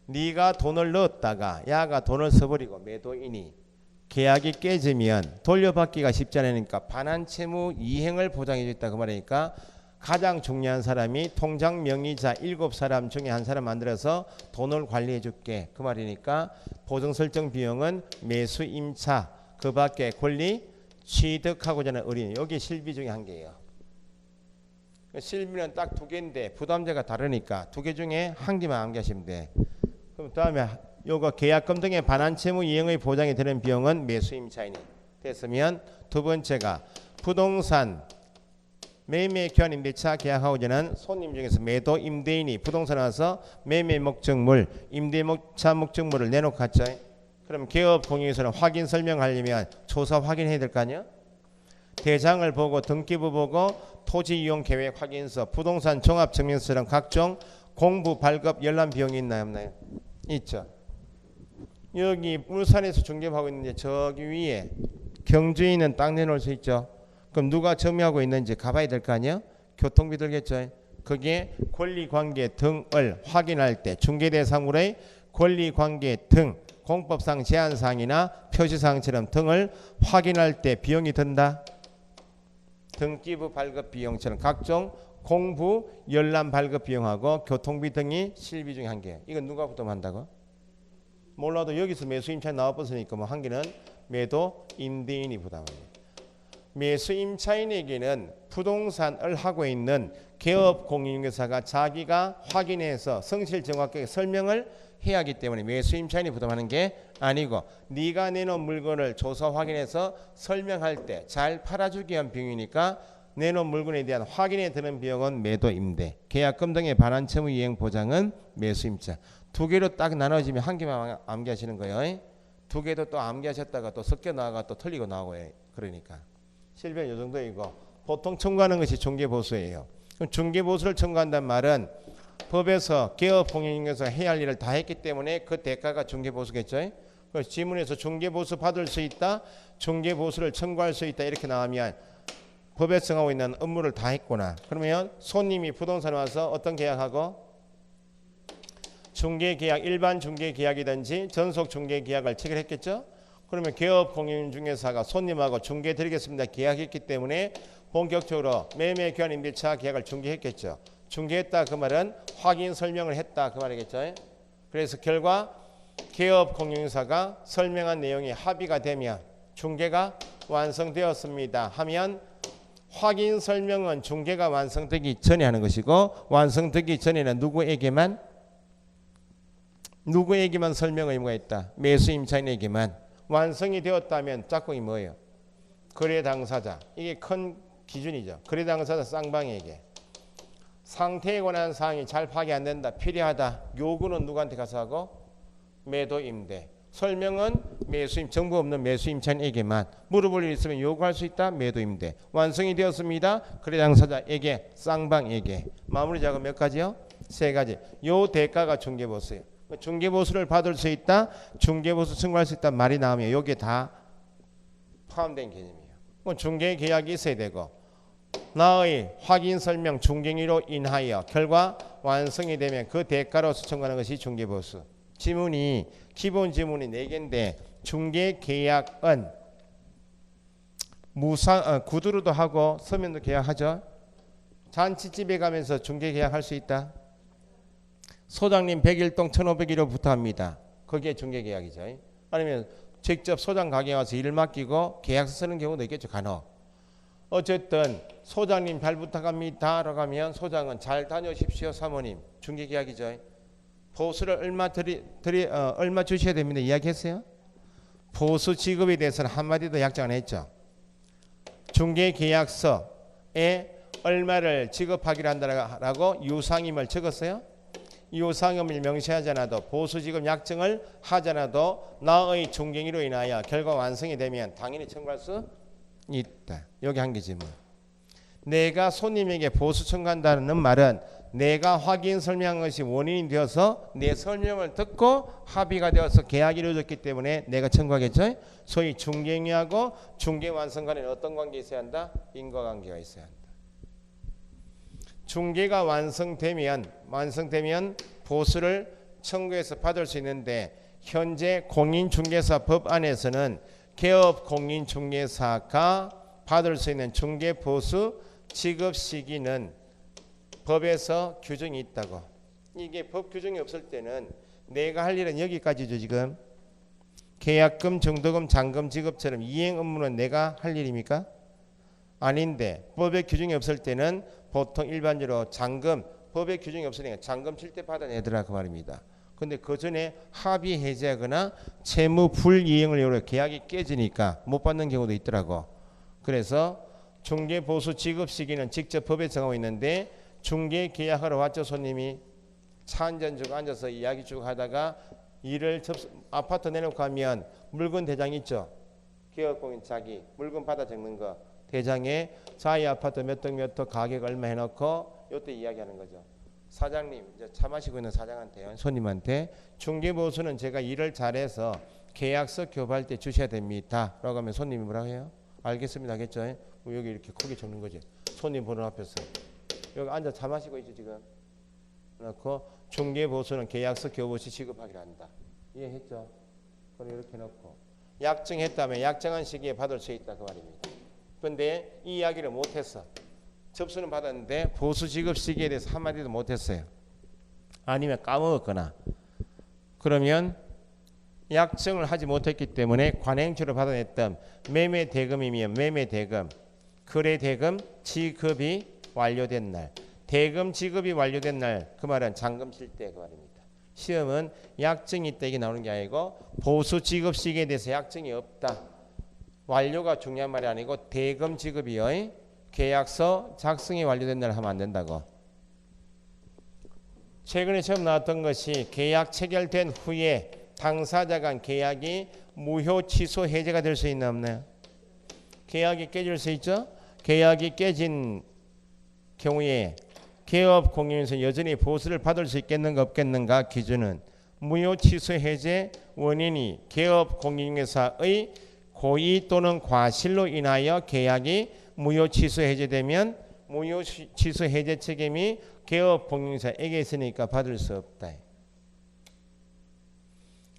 [SPEAKER 1] 네가 돈을 넣었다가 야가 돈을 써버리고 매도인이 계약이 깨지면 돌려받기가 쉽지 않으니까 반환 채무 이행을 보장해 줬다 그 말이니까 가장 중요한 사람이 통장 명의자 7사람 중에 한 사람 만들어서 돈을 관리해 줄게 그 말이니까 보증 설정 비용은 매수 임차 그 밖에 권리 취득하고자 하는 의뢰 여기 실비 중에 한 개예요. 실비는 딱 2개인데 부담자가 다르니까 2개 중에 한 개만 암기하시면 돼. 그럼 다음에 요거 계약금 등의 반환 채무 이행의 보장이 되는 비용은 매수임차인이 됐으면 두 번째가 부동산 매매 교환 임대차 계약하고자 하는 손님 중에서 매도 임대인이 부동산에 와서 매매 목적물 임대차 목적물을 내놓고 갔죠. 그럼 개업 공유에서는 확인 설명하려면 조사 확인해야 될 거 아니야? 대장을 보고 등기부 보고 토지 이용 계획 확인서 부동산 종합 증명서랑 각종 공부 발급 열람 비용이 있나요 없나요? 있죠. 여기 울산에서 중개하고 있는데 저기 위에 경주에는 땅 내놓을 수 있죠. 그럼 누가 점유하고 있는지 가봐야 될 거 아니에요? 교통비 들겠죠. 그게 권리관계 등을 확인할 때 중개대상물의 권리관계 등 공법상 제한사항이나 표시사항처럼 등을 확인할 때 비용이 든다. 등기부 발급 비용처럼 각종 공부 열람 발급 비용하고 교통비 등이 실비 중에 한 개. 이건 누가 부담한다고? 몰라도 여기서 매수임차 나와버리니까 뭐 한 개는 매도 임대인이 부담합니다. 매수임차인에게는 부동산을 하고 있는 개업 공인중개사가 자기가 확인해서 성실 정확하게 설명을 해야 하기 때문에 매수임차인이 부담하는 게 아니고 네가 내놓은 물건을 조사 확인해서 설명할 때 잘 팔아주기 위한 비용이니까 내놓은 물건에 대한 확인에 드는 비용은 매도 임대 계약금 등의 반환 채무 이행 보장은 매수임차 2개로 딱 나눠지면 한 개만 암기하시는 거예요. 2개도 또 암기하셨다가 또 섞여 나와가 또 틀리고 나오고 그러니까 실비는 이 정도이고 보통 청구하는 것이 중개보수예요. 그럼 중개보수를 청구한다는 말은 법에서 개업 공인중개사가 해야 할 일을 다 했기 때문에 그 대가가 중개보수겠죠. 그래서 지문에서 중개보수 받을 수 있다, 중개보수를 청구할 수 있다 이렇게 나오면 법에 정하고 있는 업무를 다 했구나. 그러면 손님이 부동산에 와서 어떤 계약하고 중개계약, 일반 중개계약이든지 전속 중개계약을 체결했겠죠. 그러면 개업 공인중개사가 손님하고 중개 드리겠습니다 계약했기 때문에 본격적으로 매매 교환 임대차 계약을 중개했겠죠. 중개했다 그 말은 확인 설명을 했다 그 말이겠죠. 그래서 결과 개업 공인중개사가 설명한 내용이 합의가 되면 중개가 완성되었습니다 하면 확인 설명은 중개가 완성되기 전에 하는 것이고 완성되기 전에는 누구에게만 설명 의무가 있다. 매수임차인에게만. 완성이 되었다면 짝꿍이 뭐예요? 거래 당사자. 이게 큰 기준이죠. 거래 당사자 쌍방에게 상태에 관한 사항이 잘 파악이 안 된다. 필요하다. 요구는 누구한테 가서 하고? 매도 임대. 설명은 매수임 정보 없는 매수임차인에게만 물어볼 일 있으면 요구할 수 있다. 매도임대 완성이 되었습니다. 거래 당사자에게 쌍방에게 마무리 작업 몇 가지요? 세 가지. 요 대가가 중개보수예요. 중개보수를 받을 수 있다. 중개보수 청구할 수 있다 말이 나오면 요게 다 포함된 개념이에요. 중개계약이 있어야 되고 나의 확인 설명 중개인으로 인하여 결과 완성이 되면 그 대가로서 청구하는 것이 중개보수. 지문이 기본 지문이 4개인데 중개계약은 구두로도 하고 서면도 계약하죠. 잔치집에 가면서 중개계약할 수 있다. 소장님 101동 1501호부터 합니다. 그게 중개계약이죠. 아니면 직접 소장 가게에 와서 일을 맡기고 계약서 쓰는 경우도 있겠죠. 간혹. 어쨌든 소장님 잘 부탁합니다 라고 하면 소장은 잘 다녀오십시오 사모님. 중개계약이죠. 보수를 얼마 주셔야 됩니다. 이야기했어요? 보수 지급에 대해서는 한마디도 약정 안 했죠. 중개계약서에 얼마를 지급하기로 한다라고 유상임을 적었어요. 유상임을 명시하지 않아도 보수 지급 약정을 하지 않아도 나의 중개인으로 인하여 결과 완성이 되면 당연히 청구할 수 있다. 여기 한 개지 뭐. 내가 손님에게 보수 청구한다는 말은 내가 확인 설명한 것이 원인이 되어서 내 설명을 듣고 합의가 되어서 계약이 이루어졌기 때문에 내가 청구하겠죠. 소위 중개인하고 중개 완성 간에 어떤 관계 있어야 한다? 인과관계가 있어야 한다. 중개가 완성되면 보수를 청구해서 받을 수 있는데 현재 공인중개사법 안에서는 개업공인중개사가 받을 수 있는 중개보수 지급 시기는 법에서 규정이 있다고. 이게 법 규정이 없을 때는 내가 할 일은 여기까지죠. 지금 계약금, 정도금, 잔금 지급처럼 이행 업무는 내가 할 일입니까? 아닌데 법에 규정이 없을 때는 보통 일반적으로 잔금, 법에 규정이 없으니까 잔금 칠 때 받아내더라 그 말입니다. 근데 그 전에 합의 해제하거나 채무 불이행을 이유로 계약이 깨지니까 못 받는 경우도 있더라고. 그래서 중개 보수 지급 시기는 직접 법에 정하고 있는데 중개 계약하러 왔죠. 손님이 차 한잔 주고 앉아서 이야기 쭉 하다가 일을 아파트 내놓고 하면 물건 대장 있죠. 개업공인 자기 물건 받아 적는 거 대장에 자기 아파트 몇 동 몇 호 가격 얼마 해놓고 요때 이야기하는 거죠. 사장님 이제 차 마시고 있는 사장한테요. 손님한테 중개보수는 제가 일을 잘해서 계약서 교부할 때 주셔야 됩니다 라고 하면 손님이 뭐라고 해요? 알겠습니다 하겠죠. 여기 이렇게 크게 적는 거지. 손님 보는 앞에서 여기 앉아 차 마시고 있죠 지금. 놓고 중개보수는 계약서 교부 시 지급하기로 한다. 이해했죠? 그럼 이렇게 놓고 약정했다면 약정한 시기에 받을 수 있다 그 말입니다. 그런데 이 이야기를 못했어. 접수는 받았는데 보수 지급 시기에 대해서 한마디도 못했어요. 아니면 까먹었거나 그러면 약정을 하지 못했기 때문에 관행주로 받아냈던 매매대금이면 매매대금, 거래대금 지급이 완료된 날, 대금 지급이 완료된 날 그 말은 잔금 칠 때 그 말입니다. 시험은 약정이 있다 이게 나오는 게 아니고 보수 지급 시기에 대해서 약정이 없다. 완료가 중요한 말이 아니고 대금 지급이요. 계약서 작성이 완료된 날 하면 안 된다고. 최근에 처음 나왔던 것이 계약 체결된 후에 당사자 간 계약이 무효 취소 해제가 될 수 있나 없나요? 계약이 깨질 수 있죠. 계약이 깨진 경우에 개업공인에서 여전히 보수를 받을 수 있겠는가 없겠는가 기준은 무효 취소 해제 원인이 개업공인회사의 고의 또는 과실로 인하여 계약이 무효 취소 해제되면 무효 취소 해제 책임이 개업공인회사에게 있으니까 받을 수 없다.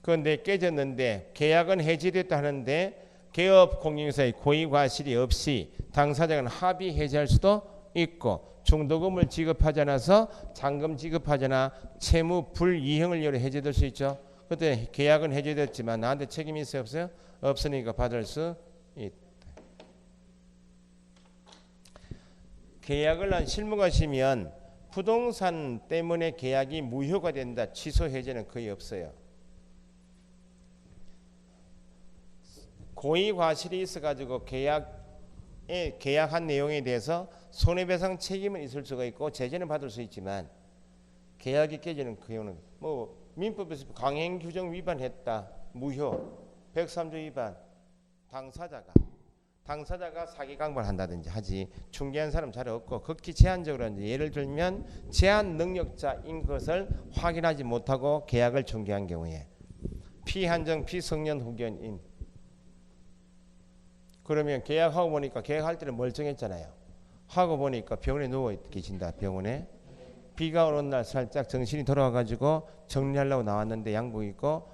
[SPEAKER 1] 그런데 깨졌는데 계약은 해지됐다 하는데 개업공인회사의 고의 과실이 없이 당사자는 합의 해제할 수도 있고 중도금을 지급하지 않아서 잔금 지급하거나 채무 불이행을 이유로 해제될 수 있죠. 그때 계약은 해제됐지만 나한테 책임이 있어요 없어요? 없으니까 받을 수 있다. 계약을 한 실무가시면 부동산 때문에 계약이 무효가 된다. 취소 해제는 거의 없어요. 고의 과실이 있어가지고 계약한 내용에 대해서 손해배상 책임은 있을 수가 있고 제재는 받을 수 있지만 계약이 깨지는 그 경우는 뭐 민법에서 강행규정 위반했다. 무효. 103조 위반. 당사자가 사기 강발한다든지 하지 중개한 사람 잘 없고 극히 제한적으로 이제 예를 들면 제한 능력자인 것을 확인하지 못하고 계약을 중개한 경우에 피한정 피성년 후견인 그러면 계약하고 보니까 계약할 때는 멀쩡했잖아요. 하고 보니까 병원에 누워 계신다. 병원에 비가 오는 날 살짝 정신이 돌아와가지고 정리하려고 나왔는데 양복 입고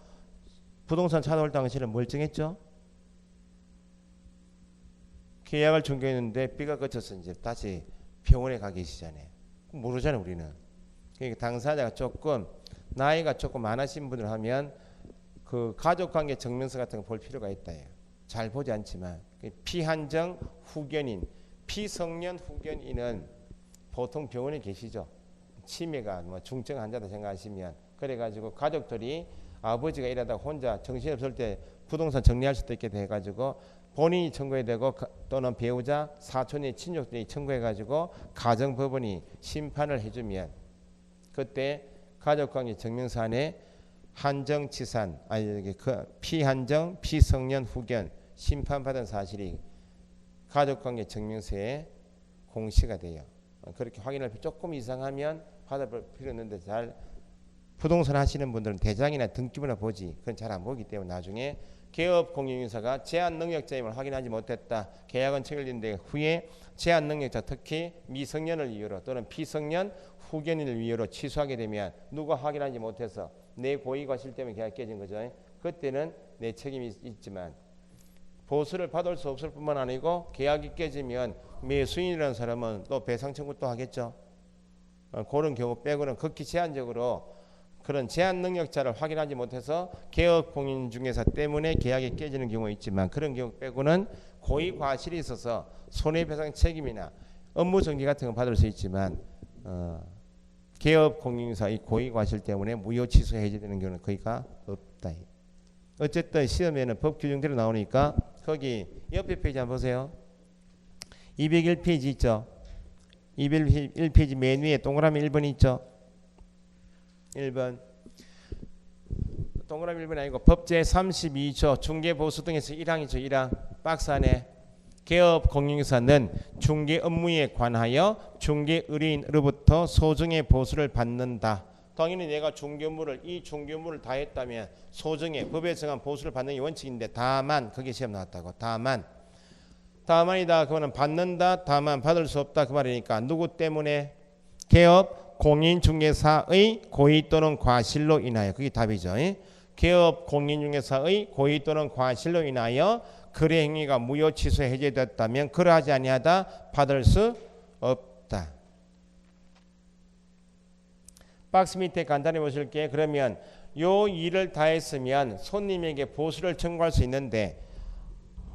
[SPEAKER 1] 부동산 찾아올 당시에는 멀쩡했죠. 계약을 중개했는데 비가 그쳐서 이제 다시 병원에 가 계시잖아요. 모르잖아요 우리는. 그러니까 당사자가 조금 나이가 조금 많으신 분들 하면 그 가족관계 증명서 같은 거 볼 필요가 있다예요. 잘 보지 않지만 피한정 후견인, 피성년 후견인은 보통 병원에 계시죠. 치매가 뭐 중증 환자다 생각하시면 그래가지고 가족들이 아버지가 일하다가 혼자 정신없을 때 부동산 정리할 수도 있게 돼가지고 본인이 청구해야 되고 또는 배우자, 사촌이, 친족들이 청구해가지고 가정법원이 심판을 해주면 그때 가족관계 증명서 안에 한정치산 아니 그 피한정 피성년 후견 심판받은 사실이 가족관계 증명서에 공시가 돼요. 그렇게 확인할 조금 이상하면 받아볼 필요 있는데 잘 부동산 하시는 분들은 대장이나 등기부나 보지 그건 잘 안 보기 때문에 나중에 개업 공인인사가 제한 능력자임을 확인하지 못했다. 계약은 체결된데 후에 제한 능력자 특히 미성년을 이유로 또는 피성년 후견인을 이유로 취소하게 되면 누가 확인하지 못해서 내 고의가 실 때문에 계약 깨진 거죠. 그때는 내 책임이 있지만 보수를 받을 수 없을 뿐만 아니고 계약이 깨지면 매수인이라는 사람은 또 배상 청구 또 하겠죠. 그런 경우 빼고는 극히 제한적으로 그런 제한 능력자를 확인하지 못해서 개업 공인중개사 때문에 계약이 깨지는 경우 있지만 그런 경우 빼고는 고의 과실이 있어서 손해배상 책임이나 업무 정지 같은 거 받을 수 있지만 개업 공인중개사 이 고의 과실 때문에 무효 취소 해제되는 경우는 거의가 없다. 어쨌든 시험에는 법 규정대로 나오니까 거기 옆에 페이지 한번 보세요. 201페이지 있죠. 201페이지 맨 위에 동그라미 1번 있죠. 1번 동그라미 1번이 아니고 법제 32조 중개보수 등에서 1항이죠. 1항 박스 안에 개업 공인중개사는 중개 업무에 관하여 중개 의뢰인으로부터 소정의 보수를 받는다. 당연히 내가 중개업무를 이 중개업무를 다 했다면 소정의 법에 정한 보수를 받는 게 원칙인데 다만 그게 시험 나왔다고. 다만이다 그거는 받는다 다만 받을 수 없다 그 말이니까 누구 때문에 개업 공인중개사의 고의 또는 과실로 인하여 그게 답이죠. 개업 공인중개사의 고의 또는 과실로 인하여 거래 행위가 무효 취소 해제됐다면 그러하지 아니하다 받을 수 없다. 박스 밑에 간단히 보실게요. 그러면 요 일을 다 했으면 손님에게 보수를 청구할 수 있는데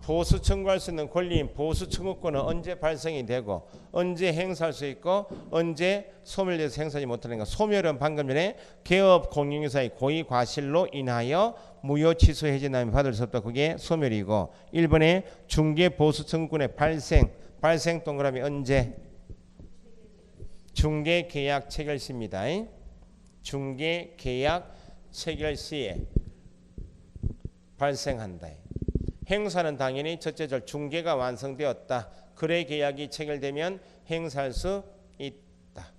[SPEAKER 1] 보수 청구할 수 있는 권리인 보수 청구권은 언제 발생이 되고 언제 행사할 수 있고 언제 소멸돼서 행사하지 못하는가. 소멸은 방금 전에 개업 공인중개사의 고의 과실로 인하여 무효 취소 해제나면 받을 수 없다. 그게 소멸이고 1번에 중개 보수 청구권의 발생 동그라미 언제 중개 계약 체결 시입니다. 중개 계약 체결 시에 발생한다. 행사는 당연히 첫째 절 중개가 완성되었다. 거래 계약이 체결되면 행사할 수 있다.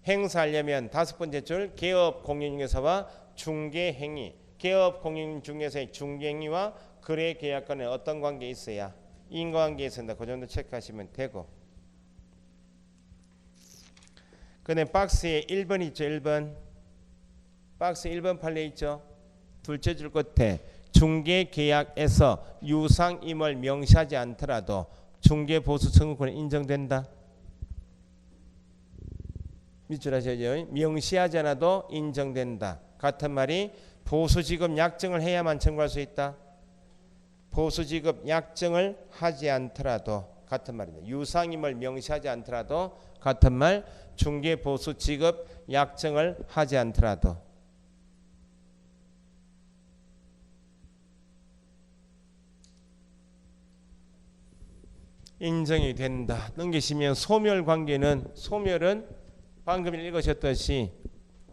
[SPEAKER 1] 행사하려면 다섯 번째 줄 개업 공인중개사와 중개행위. 개업 공인중개사의 중개행위와 거래 계약 간에 어떤 관계 있어야 인과관계 있습니다. 그 정도 체크하시면 되고. 그다음에 박스에 1번 있죠. 1번. 박스 1번 판례 있죠. 둘째 줄 끝에 중개계약에서 유상임을 명시하지 않더라도 중개보수 청구권이 인정된다. 밑줄 하셔야죠. 명시하지 않아도 인정된다. 같은 말이 보수지급 약정을 해야만 청구할 수 있다. 보수지급 약정을 하지 않더라도 같은 말입니다. 유상임을 명시하지 않더라도 같은 말 중개보수지급 약정을 하지 않더라도 인정이 된다. 넘기시면 소멸관계는 소멸은 방금 읽으셨듯이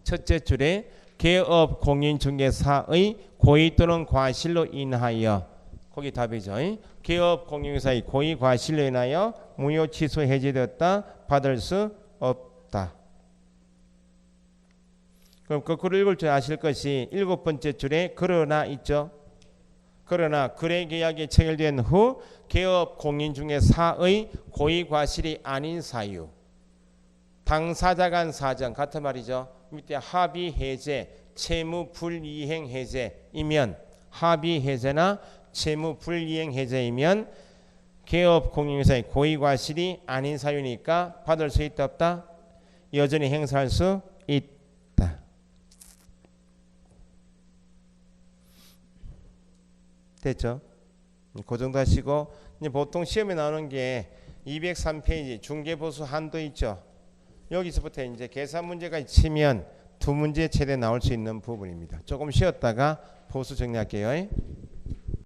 [SPEAKER 1] 첫째 줄에 개업 공인중개사의 고의 또는 과실로 인하여 거기 답이죠. 개업 공인중개사의 고의 과실로 인하여 무효 취소 해지되었다. 받을 수 없다. 그럼 거꾸로 읽을 줄 아실 것이 7번째 줄에 그러나 있죠. 그러나 거래계약이 체결된 후 개업 공인중개사의 고의 과실이 아닌 사유, 당사자 간 사정 같은 말이죠. 밑에 합의 해제, 채무 불이행 해제이면 합의 해제나 채무 불이행 해제이면 개업 공인중개사의 고의 과실이 아닌 사유니까 받을 수 있다 없다? 여전히 행사할 수 있다. 됐죠? 그 정도 하시고 이제 보통 시험에 나오는 게 203페이지 중개보수 한도 있죠. 여기서부터 이제 계산 문제가 치면 2문제 최대 나올 수 있는 부분입니다. 조금 쉬었다가 보수 정리할게요.